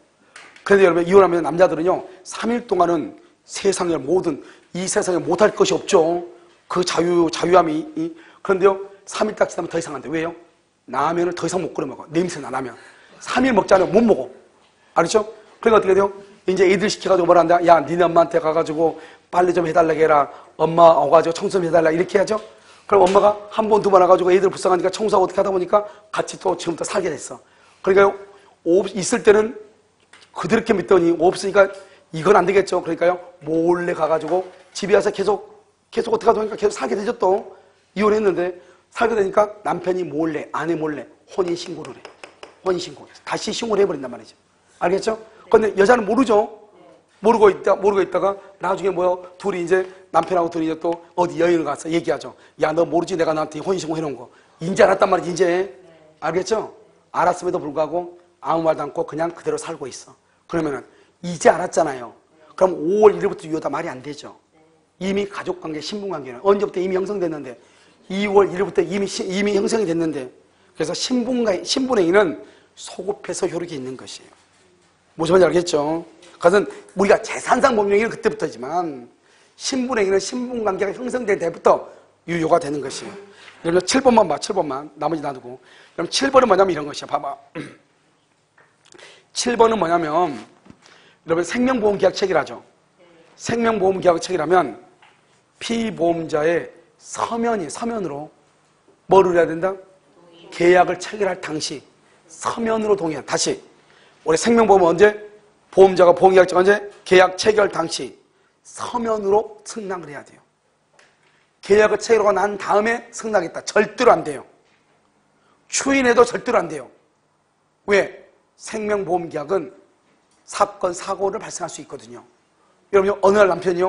그런데 여러분 이혼하면 남자들은요. 3일 동안은 세상의 모든 이 세상에 못할 것이 없죠. 그 자유함이. 그런데요. 3일 딱 지나면 더 이상 안 돼. 왜요? 라면을 더 이상 못 끓여 먹어. 냄새나 라면. 3일 먹지 않으면 못 먹어. 알겠죠? 그러니까 어떻게 돼요? 이제 애들 시켜가지고 뭐라 한다? 야, 니네 엄마한테 가가지고 빨리 좀 해달라고 해라. 엄마 와가지고 청소 좀 해달라. 이렇게 하죠? 그럼 엄마가 한 번, 두 번 와가지고 애들 불쌍하니까 청소하고 어떻게 하다 보니까 같이 또 지금부터 살게 됐어. 그러니까요, 있을 때는 그렇게 믿더니 없으니까 이건 안 되겠죠. 그러니까요, 몰래 가가지고 집에 와서 계속 어떻게 하다 보니까 계속 살게 되죠 또. 이혼했는데 살게 되니까 남편이 몰래, 아내 몰래 혼인신고를 해. 혼인신고. 다시 신고를 해버린단 말이죠. 알겠죠? 근데 여자는 모르죠. 모르고 있다가 나중에 둘이 이제 남편하고 둘이 이제 또 어디 여행을 가서 얘기하죠. 야, 너 모르지? 내가 나한테 혼인신고 해놓은 거. 이제 알았단 말이지, 이제. 알겠죠? 알았음에도 불구하고 아무 말도 않고 그냥 그대로 살고 있어. 그러면은 이제 알았잖아요. 그럼 5월 1일부터 유효다 말이 안 되죠. 이미 가족관계, 신분관계는 언제부터 이미 형성됐는데 2월 1일부터 이미 형성이 됐는데 그래서 신분행위는 소급해서 효력이 있는 것이에요. 무슨 말인지 알겠죠? 그것은 우리가 재산상 법령에는 그때부터지만 신분행위는 신분관계가 형성될 때부터 유효가 되는 것이에요. 여러분 7번만 봐. 7번만. 나머지 놔두고. 그럼 7번은 뭐냐면 이런 것이야. 봐봐. 7번은 뭐냐면 여러분 생명보험계약 체결하죠. 생명보험계약 체결하면 피보험자의 서면으로 뭐를 해야 된다? 계약을 체결할 당시 서면으로 동의한. 다시 우리 생명보험은 언제? 보험자가 보험계약자 언제? 계약 체결 당시 서면으로 승낙을 해야 돼요. 계약을 체결하고 난 다음에 승낙했다. 절대로 안 돼요. 추인해도 절대로 안 돼요. 왜? 생명보험계약은 사건, 사고를 발생할 수 있거든요. 여러분, 어느 날 남편이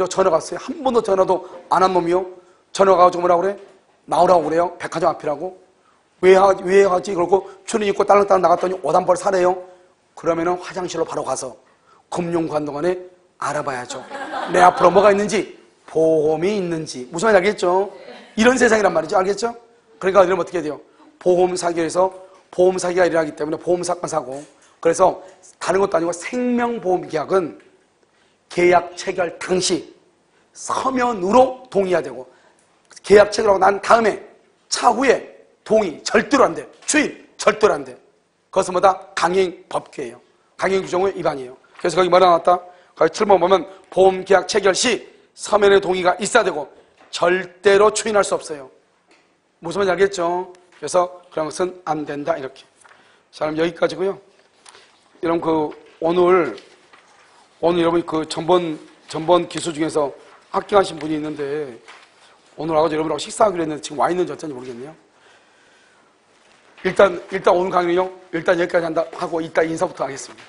전화가 왔어요. 한 번도 전화도 안 한 놈이요. 전화가 가지고 뭐라고 그래? 나오라고 그래요. 백화점 앞이라고. 왜 하지? 그러고 추린 입고 딸랑딸랑 나갔더니 옷 한 벌 사래요. 그러면은 화장실로 바로 가서 금융관동원에 알아봐야죠. 내 앞으로 뭐가 있는지, 보험이 있는지. 무슨 말인지 알겠죠? 이런 세상이란 말이죠. 알겠죠? 그러니까 이러면 어떻게 돼요? 보험 사기에서 보험 사기가 일어나기 때문에 보험 사건 사고. 그래서 다른 것도 아니고 생명보험 계약은 계약 체결 당시 서면으로 동의해야 되고 계약 체결하고 난 다음에 차후에 동의 절대로 안 돼. 추인 절대로 안 돼. 그것은 뭐다? 강행 법규예요. 강행 규정의 위반이에요. 그래서 거기 뭐라 나왔다? 거기 7번 보면 보험 계약 체결 시 서면의 동의가 있어야 되고 절대로 추인할 수 없어요. 무슨 말인지 알겠죠? 그래서 그런 것은 안 된다 이렇게. 자, 그럼 여기까지고요. 여러분 오늘 여러분 전번 기수 중에서 합격하신 분이 있는데 오늘 와서 여러분하고 식사하기로 했는데 지금 와 있는지 어쩐지 모르겠네요. 일단 오늘 강의는요. 일단 여기까지 한다 하고 이따 인사부터 하겠습니다.